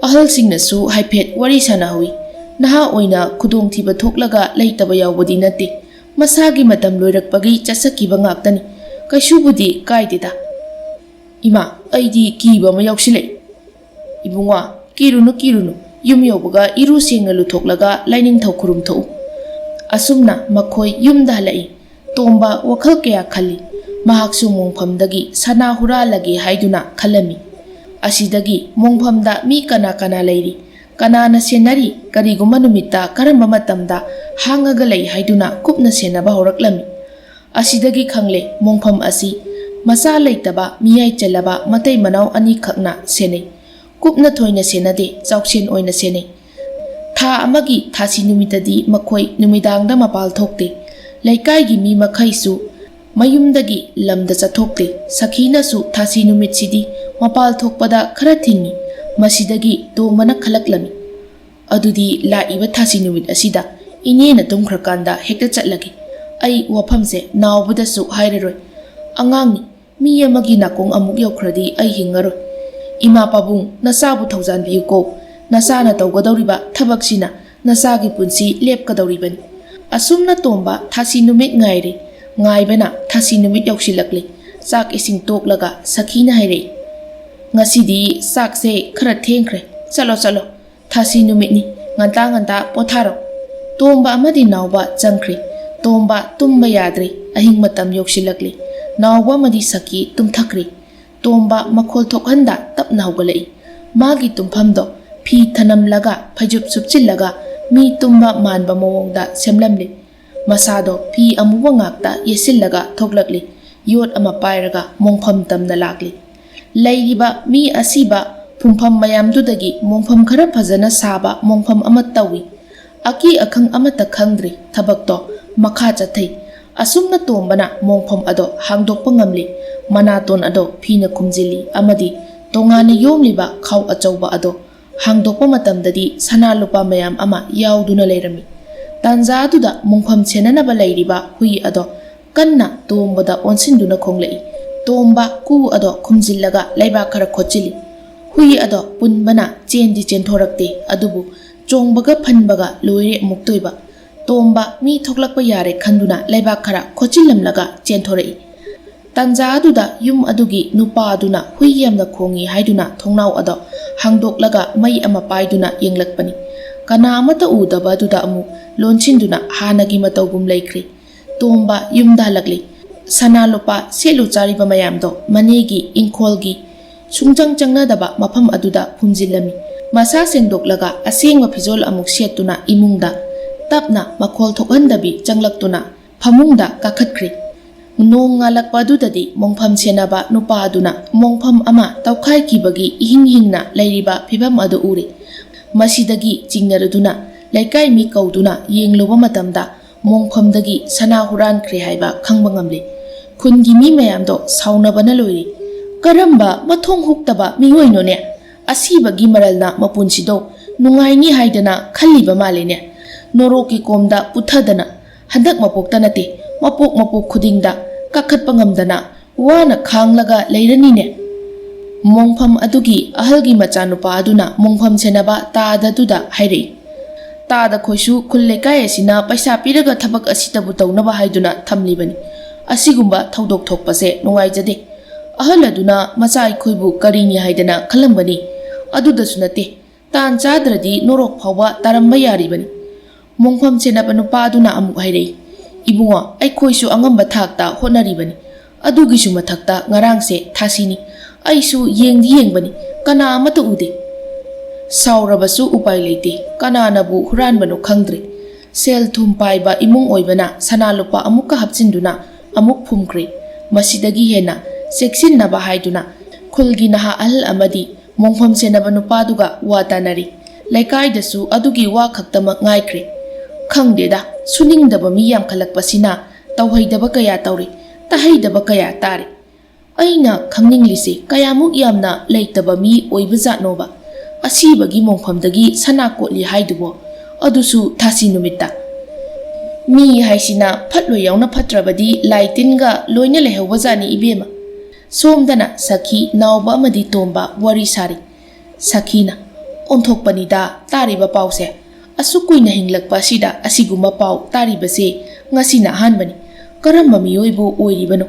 Ahal singnasu haipet wari sanahui. Naha oina khudong thiba thoklaga leitaba yawbadi nate. Masagi matam loirakpagi chasakiba ngaktani. Kaishubudi kaideda. Ima aidi kiba ma yausilai. Ibungwa kirunu yum yawbaga iru sengna luthoklaga laining thau khurum thau. Asumna makhoi yumda halai. Tomba wakhal kaya khali. Mahaksu mongphamdagi sana huralagi haiduna khalami. Asidagi mongphamda mi kana lairi. Kanana senari kariguma numita karamba matamda hangaga lai haiduna kupna senaba horaklami. Asidagi khangle mongpham asi masa leitaba miyai chalaba matai manau ani khakna senai. Kupna thoina senade chawksen oina senai. Tha amagi thasi numitadi makhoi numidangda mapal thokte. Laikai mi makhaisu mayumdagi lamda chathokte. Sakhina su thasi numitsidi mapal thokpada khara thingi. Masidagi tomana khalaklami. Adudi laiba thasi numit asida inena tumkhrakanda hekta chatlagi. Ai wafamse naubadasu hairaroi. Angangi mi amagi nakong amuk yaukradi ai hingaroi. Ima pabung nasabu thaujanbiyu ko. Nasana tawgadawriba thabaksina nasagi punsi lepkadawribani. Asumna tomba thasi numit ngaire. Ngaibana thasi numit yausilakli. Sak ising toklaga sakhina hairei. Ngasidi sak se khara thengkhre. Chalo. Thasi numit ni nganta potharo. Tomba amadi nauba changkhre. Tomba tumba yadre ahing matam yausilakli. Nauba madi saki tumthakri. Tomba makhol thokhanda tapna haugalai. Magi tumphamdo phi thanamlaga phajup supchillaga mi tumba manba mawongda semlamli. Masado phi amuba ngakta yesillaga thoklakli. Yot ama pairaga mongpham tamna lakli. Lairiba mi asiba phumpham mayamdudagi mongpham khara phajana saba mongpham amat tawi. Aki akhang amata khangdri thabakto makha chathai. Asumna tombana mongpham ado hangdokpa ngamli. Manaton ado phina khumjili amadi tongana yomliba khaw achauba ado hangdokpa matamdadi sana lupa mayam ama yauduna leirami. Tanja aduda mongpham chenanaba leiriba hui ado kanna tombada onsinduna khonglei. Tomba ku ado khumjillaga laiba khara khochili. Hui ado punbana chendi chenthorakte adubu chongbaga phanbaga loire muktoiba. Tomba mi thoklakpa yare khanduna laiba khara khochilamlaga chenthorai. Tanja aduda yum adugi nupa aduna hui yamna khongi haiduna thongnau ado hangdoklaga mai ama paiduna yenglakpani. Kana amata udaba aduda amu lonchinduna hanagi matawgum laikre. Tomba yumda halakli. Sana lupa selu chariba mayamdo manegi ingkholgi sungchang daba mafam aduda phumjilami. Masa sengdoklaga asengwa phijol amuk setuna imungda tapna makhol thokhandabi changlaktuna phamungda kakhatkri. Nong ngalakpa adudadi mongpham senaba nupa aduna mongpham ama tawkhai kibagi hingna lairiba phibam adu ure. Masidagi chingnaraduna laikai mi kauduna yengloba matamda mongphamdagi sana huran khre haiba khangba ngamle. Khungi mi mayamdo saunabana loiri. Karamba mathong huktaba miyoinone asibagi maralna mapunsido nungaini haidana khalliba malene. Noroki komda puthadana handak mapoktanate mapok khudingda kakhatpa ngamdana wana khanglaga leiranine. Mongpham adugi ahalgi machanupa aduna mongpham senaba taadaduda hairei. ꯇꯥꯗ ꯈꯣꯏꯁꯨ ꯈꯨꯜ ꯂꯩꯀꯥꯏ ꯑꯁꯤꯅ ꯄꯩꯁꯥ ꯄꯤꯔꯒ ꯊꯕꯛ ꯑꯁꯤꯇꯕꯨ ꯇꯧꯅꯕ ꯍꯥꯏꯗꯨꯅ ꯊꯝꯂꯤꯕꯅꯤ ꯑꯁꯤꯒꯨꯝꯕ ꯊꯧꯗꯣꯛ ꯊꯣꯛꯄꯁꯦ ꯅꯨꯡꯉꯥꯏꯖꯗꯦ ꯑꯍꯜ ꯑꯗꯨꯅ ꯃꯆꯥ ꯑꯩꯈꯣꯏꯕु ꯀꯔꯤꯅꯤ ꯍꯥꯏꯗꯅ ꯈꯜꯂꯝꯕꯅꯤ ꯑꯗꯨꯗꯁꯨ ꯅꯠꯇꯦ ꯇꯥꯟ ꯆꯥꯗ꯭ꯔꯗꯤ ꯅꯣꯔꯣꯛ ꯐꯥꯎꯕ ꯇꯥꯔꯝꯕ ꯌꯥꯔꯤꯕꯅꯤ ꯃꯣꯡꯐꯝ ꯁꯦꯟꯅꯕ ꯅꯨꯄꯥ ꯑꯗꯨꯅ ꯑꯃꯨꯛ ꯍꯥꯏꯔꯛꯏ ꯏꯕꯨꯡꯉꯣ ꯑꯩꯈꯣꯏꯁꯨ ꯑꯉꯝꯕ ꯊꯥꯛꯇ ꯍꯣꯠꯅꯔꯤꯕꯅꯤ ꯑꯗꯨꯒꯤꯁꯨ ꯃꯊꯛꯇ ꯉꯔꯥꯡꯁꯦ ꯊꯥꯁꯤꯅꯤ ꯑꯩꯁꯨ ꯌꯦꯡꯗꯤ ꯌꯦꯡꯕꯅꯤ ꯀꯅꯥ ꯑꯃꯠꯇ ꯎꯗꯦ ꯁꯥꯎꯔꯕꯁꯨ ꯎꯄꯥꯏ ꯂꯩꯇꯦ ꯀꯅꯥꯅꯕꯨ ꯍꯨꯔꯥꯟꯕꯅꯣ ꯈꯪꯗ꯭ꯔꯦ ꯁꯦꯜ ꯊꯨꯝ ꯄꯥꯏꯕ ꯏꯃꯨꯡ ꯑꯣꯏꯕꯅ ꯁꯅꯥ ꯂꯨꯄꯥ ꯑꯃꯨꯛꯀ ꯍꯥꯞꯆꯤꯟꯗꯨꯅ ꯑꯃꯨꯛ ꯐꯨꯝꯈ꯭ꯔꯦ ꯃꯁꯤꯗꯒꯤ ꯍꯦꯟꯅ ꯆꯦꯛꯁꯤꯟꯅꯕ ꯍꯥꯏꯗꯨꯅ ꯈꯨꯜꯒꯤ ꯅꯍꯥ ꯑꯍꯜ ꯑꯃꯗꯤ ꯃꯣꯡꯐꯝ ꯁꯦꯟꯅꯕ ꯅꯨꯄꯥꯗꯨꯒ ꯋꯥ ꯇꯥꯅꯔꯤ ꯂꯩꯀꯥꯏꯗꯁꯨ ꯑꯗꯨꯒꯤ ꯋꯥ ꯈꯛꯇꯃꯛ ꯉꯥꯏꯈ꯭ꯔꯦ ꯈꯪꯗꯦꯗ ꯁꯨꯅꯤꯡꯗꯕ ꯃꯤ ꯌꯥꯝꯈꯠꯂꯛꯄꯁꯤꯅ ꯇꯧꯍꯩꯗꯕ ꯀꯌꯥ ꯇꯧꯔꯤ ꯇꯥꯍꯩꯗꯕ ꯀꯌꯥ ꯇꯥꯔꯤ ꯑꯩꯅ ꯈꯪꯅꯤꯡꯂꯤꯁꯦ ꯀꯌꯥꯃꯨꯛ ꯌꯥꯝꯅ ꯂꯩꯇꯕ ꯃꯤ ꯑꯣꯏꯕꯖꯥꯠꯅꯣꯕ ꯑꯁꯤꯕꯒꯤ ꯃꯣꯡꯐꯝꯗꯒꯤ ꯁꯅꯥ ꯀꯣꯠꯂꯤ ꯍꯥꯏꯗꯨꯕꯣ ꯑꯗꯨꯁꯨ ꯊꯥꯁꯤ ꯅꯨꯃꯤꯠꯇ ꯃꯤ ꯍꯥꯏꯁꯤꯅ ꯐꯠꯂꯣꯏ ꯌꯥꯎꯅ ꯐꯠꯇ꯭ꯔꯕꯗꯤ ꯂꯥꯏ ꯇꯤꯟꯒ ꯂꯣꯏꯅ ꯂꯩꯍꯧꯕꯖꯥꯠꯅꯤ ꯏꯕꯦꯝꯃ ꯁꯣꯝꯗꯅ ꯁꯈꯤ ꯅꯥꯎꯕ ꯑꯃꯗꯤ ꯇꯣꯝꯕ ꯋꯥꯔꯤ ꯁꯥꯔꯤ ꯁꯈꯤꯅ ꯑꯣꯟꯊꯣꯛꯄꯅꯤꯗ ꯇꯥꯔꯤꯕ ꯄꯥꯎꯁꯦ ꯑꯁꯨꯛ ꯀꯨꯏꯅ ꯍꯤꯡꯂꯛꯄ ꯑꯁꯤꯗ ꯑꯁꯤꯒꯨꯝꯕ ꯄꯥꯎ ꯇꯥꯔꯤꯕꯁꯦ ꯉꯁꯤꯅ ꯑꯍꯥꯟꯕꯅꯤ ꯀꯔꯝꯕ ꯃꯤꯑꯣꯏꯕꯨ ꯑꯣꯏꯔꯤꯕꯅꯣ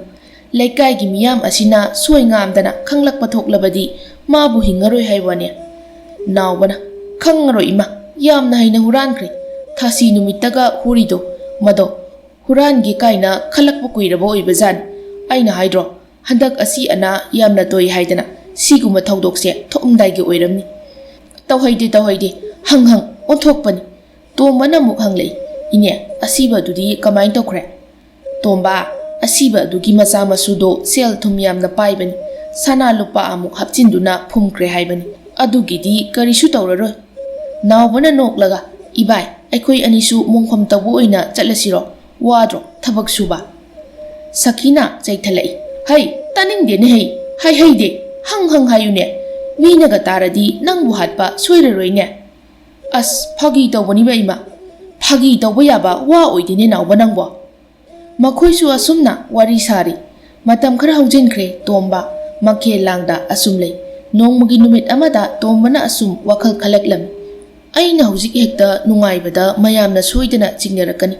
ꯂꯩꯀꯥꯏꯒꯤ ꯃꯤꯌꯥꯝ ꯑꯁꯤꯅ ꯁꯣꯏ ꯉꯥꯝꯗꯅ ꯈꯪꯂꯛꯄ ꯊꯣꯛꯂꯕꯗꯤ ꯃꯥꯕꯨ ꯍꯤꯡꯉꯔꯣꯏ ꯍꯥꯏꯕꯅꯦ ꯅꯥꯎꯕꯅ ꯈꯪꯉꯔꯣꯏ ꯏꯃꯥ ꯌꯥꯝꯅ ꯍꯩꯅ ꯍꯨꯔꯥꯟꯈ꯭ꯔꯦ ꯊꯥꯁꯤ ꯅꯨꯃꯤꯠꯇꯒ ꯍꯨꯔꯤꯗꯣ ꯃꯗꯣ ꯍꯨꯔꯥꯟꯒꯦ ꯀꯥꯏꯅ ꯈꯜꯂꯛꯄ ꯀꯨꯏꯔꯕ ꯑꯣꯏꯕꯖꯥꯠꯅꯤ ꯑꯩꯅ ꯍꯥꯏꯗ꯭ꯔꯣ ꯍꯟꯗꯛ ꯑꯁꯤ ꯑꯅꯥ ꯌꯥꯝꯅ ꯇꯣꯏ ꯍꯥꯏꯗꯅ ꯁꯤꯒꯨꯝꯕ ꯊꯧꯗꯣꯛꯁꯦ ꯊꯣꯛꯑꯝꯗꯥꯏꯒꯤ ꯑꯣꯏꯔꯝꯅꯤ ꯇꯧꯍꯩꯗꯦ ꯍꯪ ꯑꯣꯟꯊꯣꯛꯄꯅꯤ ꯇꯣꯝꯕꯅ ꯑꯃꯨꯛ ꯍꯪꯂꯛꯏ ꯏꯅꯦ ꯑꯁꯤꯕ ꯑꯗꯨꯗꯤ ꯀꯃꯥꯏꯅ ꯇꯧꯈ꯭ꯔꯦ ꯇꯣꯝꯕ ꯑꯁꯤꯕ ꯑꯗꯨꯒꯤ ꯃꯆꯥ ꯃꯁꯨꯗꯣ ꯁꯦꯜ ꯊꯨꯝ ꯌꯥꯝꯅ ꯄꯥꯏꯕꯅꯤ ꯁꯅꯥ ꯂꯨꯄꯥ ꯑꯃꯨꯛ ꯍꯥꯞꯆꯤꯟꯗꯨꯅ ꯐꯨꯝꯈ꯭ꯔꯦ ꯍꯥꯏꯕꯅꯤ ꯑꯗꯨꯒꯤꯗꯤ ꯀꯔꯤꯁꯨ ꯇꯧꯔꯔꯣꯏ ꯅꯥꯎꯕꯅ ꯅꯣꯛꯂꯒ ꯏꯕꯥꯏ ꯑꯩꯈꯣꯏ ꯑꯅꯤꯁꯨ ꯃꯣꯡꯐꯝ ꯇꯧꯕ ꯑꯣꯏꯅ ꯆꯠꯂꯁꯤꯔꯣ ꯋꯥꯗ꯭ꯔꯣ ꯊꯕꯛ ꯁꯨꯕ ꯁꯈꯤꯅ ꯆꯩꯊꯠꯂꯛꯏ ꯍꯩ ꯇꯥꯅꯤꯡꯗꯦꯅꯦ ꯍꯩꯗꯦ ꯍꯪ ꯍꯥꯏꯌꯨꯅꯦ ꯃꯤꯅꯒ ꯇꯥꯔꯗꯤ ꯅꯪꯕꯨ ꯍꯥꯠꯄ ꯁꯣꯏꯔꯔꯣꯏꯅꯦ ꯑꯁ ꯐꯥꯒꯤ ꯇꯧꯕꯅꯤꯕ ꯏꯃꯥ ꯐꯥꯒꯤ ꯇꯧꯕ ꯌꯥꯕ ꯋꯥ ꯑꯣꯏꯗꯦꯅꯦ ꯅꯥꯎꯕ ꯅꯪꯕꯣ ꯃꯈꯣꯏꯁꯨ ꯑꯁꯨꯝꯅ ꯋꯥꯔꯤ ꯁꯥꯔꯤ ꯃꯇꯝ ꯈꯔ ꯍꯧꯖꯤꯟꯈ꯭ꯔꯦ ꯇꯣꯝꯕ ꯃꯈꯦꯜ ꯂꯥꯡꯗ ꯑꯁꯨꯝ ꯂꯩ ꯅꯣꯡꯃꯒꯤ ꯅꯨꯃꯤꯠ ꯑꯃꯗ ꯇꯣꯝꯕꯅ ꯑꯁꯨꯝ ꯋꯥꯈꯜ ꯈꯜꯂꯛꯂꯝꯃꯤ ꯑꯩꯅ ꯍꯧꯖꯤꯛ ꯍꯦꯛꯇ ꯅꯨꯡꯉꯥꯏꯕꯗ ꯃꯌꯥꯝꯅ ꯁꯣꯏꯗꯅ ꯆꯤꯡꯅꯔꯛꯀꯅꯤ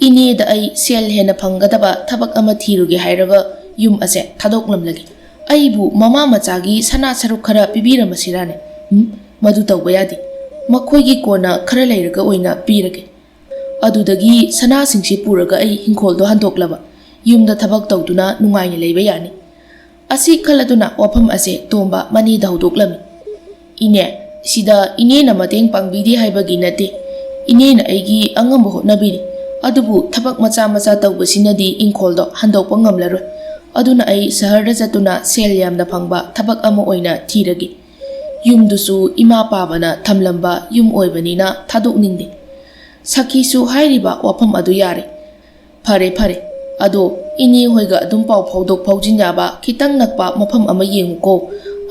ꯏꯅꯦꯗ ꯑꯩ ꯁꯦꯜ ꯍꯦꯟꯅ ꯐꯪꯒꯗꯕ ꯊꯕꯛ ꯑꯃ ꯊꯤꯔꯨꯒꯦ ꯍꯥꯏꯔꯒ ꯌꯨꯝ ꯑꯁꯦ ꯊꯥꯗꯣꯛꯂꯝꯂꯒꯦ ꯑꯩꯕꯨ ꯃꯃꯥ ꯃꯆꯥꯒꯤ ꯁꯅꯥ ꯁꯔꯨꯛ ꯈꯔ ꯄꯤꯕꯤꯔꯝꯃꯁꯤꯔꯥꯅꯦ ꯃꯗꯨ ꯇꯧꯕ ꯌꯥꯗꯦ ꯃꯈꯣꯏꯒꯤ ꯀꯣꯟꯅ ꯈꯔ ꯂꯩꯔꯒ ꯑꯣꯏꯅ ꯄꯤꯔꯒꯦ ꯑꯗꯨꯗꯒꯤ ꯁꯅꯥꯁꯤꯡꯁꯤ ꯄꯨꯔꯒ ꯑꯩ ꯍꯤꯡꯈꯣꯜꯗꯣ ꯍꯟꯗꯣꯛꯂꯕ ꯌꯨꯝꯗ ꯊꯕꯛ ꯇꯧꯗꯨꯅ ꯅꯨꯡꯉꯥꯏꯅ ꯂꯩꯕ ꯌꯥꯅꯤ ꯑꯁꯤ ꯈꯜꯂꯗꯨꯅ ꯋꯥꯐꯝ ꯑꯁꯦ ꯇꯣꯝꯕ ꯃꯅꯦꯗ ꯍꯧꯗꯣꯛꯂꯝꯃꯤ ꯏꯅꯦ ꯁꯤꯗ ꯏꯅꯦꯅ ꯃꯇꯦꯡ ꯄꯥꯡꯕꯤꯗꯦ ꯍꯥꯏꯕꯒꯤ ꯅꯠꯇꯦ ꯏꯅꯦꯅ ꯑꯩꯒꯤ ꯑꯉꯝꯕ ꯍꯣꯠꯅꯕꯤꯔꯤ ꯑꯗꯨꯕꯨ ꯊꯕꯛ ꯃꯆꯥ ꯇꯧꯕꯁꯤꯅꯗꯤ ꯏꯪꯈꯣꯜꯗꯣ ꯍꯟꯗꯣꯛꯄ ꯉꯝꯂꯔꯣꯏ ꯑꯗꯨꯅ ꯑꯩ ꯁꯍꯔꯗ ꯆꯠꯇꯨꯅ ꯁꯦꯜ ꯌꯥꯝꯅ ꯐꯪꯕ ꯊꯕꯛ ꯑꯃ ꯑꯣꯏꯅ ꯊꯤꯔꯒꯦ ꯌꯨꯝꯗꯨꯁꯨ ꯏꯃꯥ ꯄꯥꯕꯅ ꯊꯝꯂꯝꯕ ꯌꯨꯝ ꯑꯣꯏꯕꯅꯤꯅ ꯊꯥꯗꯣꯛꯅꯤꯡꯗꯦ ꯁꯈꯤꯁꯨ ꯍꯥꯏꯔꯤꯕ ꯋꯥꯐꯝ ꯑꯗꯨ ꯌꯥꯔꯦ ꯐꯔꯦ ꯑꯗꯣ ꯏꯅꯦ ꯍꯣꯏꯒ ꯑꯗꯨꯝ ꯄꯥꯎ ꯐꯥꯎꯗꯣꯛ ꯐꯥꯎꯖꯤꯟ ꯌꯥꯕ ꯈꯤꯇꯪ ꯅꯛꯄ ꯃꯐꯝ ꯑꯃ ꯌꯦꯡꯉꯨꯀꯣ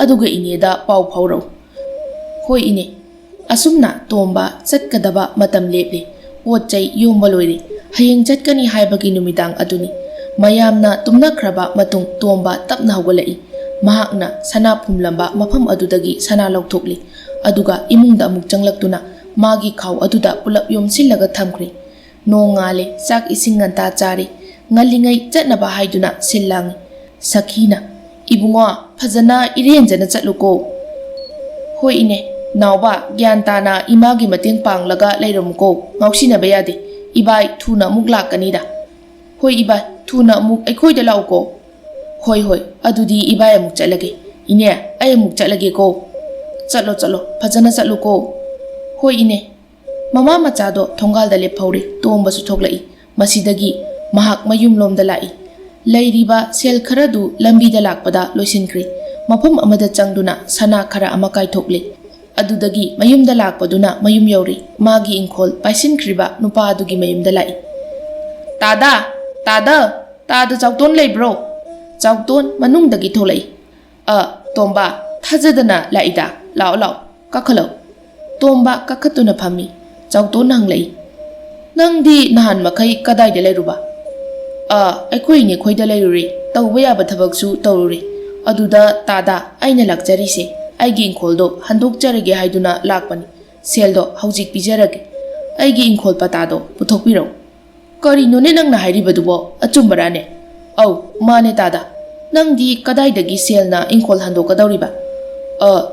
ꯑꯗꯨꯒ ꯏꯅꯦꯗ ꯄꯥꯎ ꯐꯥꯎꯔꯛꯎ ꯍꯣꯏ ꯏꯅꯦ ꯑꯁꯨꯝꯅ ꯇꯣꯝꯕ ꯆꯠꯀꯗꯕ ꯃꯇꯝ ꯂꯦꯞꯂꯦ ꯄꯣꯠ ꯆꯩ ꯌꯣꯝꯕ ꯂꯣꯏꯔꯦ ꯍꯌꯦꯡ ꯆꯠꯀꯅꯤ ꯍꯥꯏꯕꯒꯤ ꯅꯨꯃꯤꯗꯥꯡ ꯑꯗꯨꯅꯤ ꯃꯌꯥꯝꯅ ꯇꯨꯝꯅꯈ꯭ꯔꯕ ꯃꯇꯨꯡ ꯇꯣꯝꯕ ꯇꯞꯅ ꯍꯧꯒꯠꯂꯛꯏ ꯃꯍꯥꯛꯅ ꯁꯅꯥ ꯐꯨꯝꯂꯝꯕ ꯃꯐꯝ ꯑꯗꯨꯗꯒꯤ ꯁꯅꯥ ꯂꯧꯊꯣꯛꯂꯤ ꯑꯗꯨꯒ ꯏꯃꯨꯡꯗ ꯑꯃꯨꯛ ꯆꯪꯂꯛꯇꯨꯅ ꯃꯥꯒꯤ ꯈꯥꯎ ꯑꯗꯨꯗ ꯄꯨꯂꯞ ꯌꯣꯝꯁꯤꯜꯂꯒ ꯊꯝꯈ꯭ꯔꯦ ꯅꯣꯡ ꯉꯥꯜꯂꯦ ꯆꯥꯛ ꯏꯁꯤꯡ ꯉꯟꯇꯥ ꯆꯥꯔꯦ ꯉꯜꯂꯤꯉꯩ ꯆꯠꯅꯕ ꯍꯥꯏꯗꯨꯅ ꯁꯤꯜ ꯂꯥꯡꯉꯤ ꯁꯈꯤꯅ ꯏꯕꯨꯡꯉꯣ ꯐꯖꯅ ꯏꯔꯦꯟꯖꯅ ꯆꯠꯂꯨꯀꯣ ꯍꯣꯏ ꯏꯅꯦ ꯅꯥꯎꯕ ꯒ꯭ꯌꯥꯟ ꯇꯥꯅ ꯏꯃꯥꯒꯤ ꯃꯇꯦꯡ ꯄꯥꯡꯂꯒ ꯂꯩꯔꯝꯃꯨꯀꯣ ꯉꯥꯎꯁꯤꯟꯅꯕ ꯌꯥꯗꯦ ꯏꯕꯥꯏ ꯊꯨꯅ ꯑꯃꯨꯛ ꯂꯥꯛꯀꯅꯤꯗ ꯍꯣꯏ ꯏꯕꯥꯏ ꯊꯨꯅ ꯑꯃꯨꯛ ꯑꯩꯈꯣꯏꯗ ꯂꯥꯛꯎꯀꯣ ꯍꯣꯏ ꯑꯗꯨꯗꯤ ꯏꯕꯥꯏ ꯑꯃꯨꯛ ꯆꯠꯂꯒꯦ ꯏꯅꯦ ꯑꯩ ꯑꯃꯨꯛ ꯆꯠꯂꯒꯦꯀꯣ ꯆꯠꯂꯣ ꯐꯖꯅ ꯆꯠꯂꯨꯀꯣ ꯍꯣꯏ ꯏꯅꯦ ꯃꯃꯥ ꯃꯆꯥꯗꯣ ꯊꯣꯡꯒꯥꯜꯗ ꯂꯦꯞꯍꯧꯔꯦ ꯇꯣꯝꯕꯁꯨ ꯊꯣꯛꯂꯛꯏ ꯃꯁꯤꯗꯒꯤ ꯃꯍꯥꯛ ꯃꯌꯨꯝꯂꯣꯝꯗ ꯂꯥꯛꯏ ꯂꯩꯔꯤꯕ ꯁꯦꯜ ꯈꯔꯗꯨ ꯂꯝꯕꯤꯗ ꯂꯥꯛꯄꯗ ꯂꯣꯏꯁꯤꯟꯈ꯭ꯔꯦ ꯃꯐꯝ ꯑꯃꯗ ꯆꯪꯗꯨꯅ ꯁꯅꯥ ꯈꯔ ꯑꯃ ꯀꯥꯏꯊꯣꯛꯂꯦ ꯑꯗꯨꯗꯒꯤ ꯃꯌꯨꯝꯗ ꯂꯥꯛꯄꯗꯨꯅ ꯃꯌꯨꯝ ꯌꯧꯔꯤ ꯃꯥꯒꯤ ꯏꯪꯈꯣꯜ ꯄꯥꯏꯁꯤꯟꯈ꯭ꯔꯤꯕ ꯅꯨꯄꯥ ꯑꯗꯨꯒꯤ ꯃꯌꯨꯝꯗ ꯂꯥꯛꯏ ꯇꯥꯗ ꯆꯥꯎꯇꯣꯟ ꯂꯩꯕ꯭ꯔꯣ ꯆꯥꯎꯇꯣꯟ ꯃꯅꯨꯡꯗꯒꯤ ꯊꯣꯛꯂꯛꯏ ꯇꯣꯝꯕ ꯊꯥꯖꯗꯅ ꯂꯥꯛꯏꯗ ꯂꯥꯛꯑꯣ ꯀꯥꯈꯠꯂꯣ ꯇꯣꯝꯕ ꯀꯥꯈꯠꯇꯨꯅ ꯐꯝꯃꯤ ꯆꯥꯎꯇꯣꯟ ꯍꯪꯂꯛꯏ ꯅꯪꯗꯤ ꯅꯍꯥꯟ ꯃꯈꯩ ꯀꯗꯥꯏꯗ ꯂꯩꯔꯨꯕ ꯑꯩꯈꯣꯏ ꯏꯅꯦ ꯈꯣꯏꯗ ꯂꯩꯔꯨꯔꯦ ꯇꯧꯕ ꯌꯥꯕ ꯊꯕꯛꯁꯨ ꯇꯧꯔꯨꯔꯦ ꯑꯗꯨꯗ ꯇꯥꯗ ꯑꯩꯅ ꯂꯥꯛꯆꯔꯤꯁꯦ ꯑꯩꯒꯤ ꯏꯪꯈꯣꯜꯗꯣ ꯍꯟꯗꯣꯛꯆꯔꯒꯦ ꯍꯥꯏꯗꯨꯅ ꯂꯥꯛꯄꯅꯤ ꯁꯦꯜꯗꯣ ꯍꯧꯖꯤꯛ ꯄꯤꯖꯔꯒꯦ ꯑꯩꯒꯤ ꯏꯪꯈꯣꯜ ꯄꯇꯥꯗꯣ ꯄꯨꯊꯣꯛꯄꯤꯔꯛꯎ꯫ ꯀꯔꯤꯅꯣꯅꯦ ꯅꯪꯅ ꯍꯥꯏꯔꯤꯕꯗꯨꯕꯣ, ꯑꯆꯨꯝꯕꯔꯥꯅꯦ? ꯑꯧ ꯃꯥꯅꯦ ꯇꯥꯗ꯫ ꯅꯪꯗꯤ ꯀꯗꯥꯏꯗꯒꯤ ꯁꯦꯜꯅ ꯏꯪꯈꯣꯜ ꯍꯟꯗꯣꯛꯀꯗꯧꯔꯤꯕ?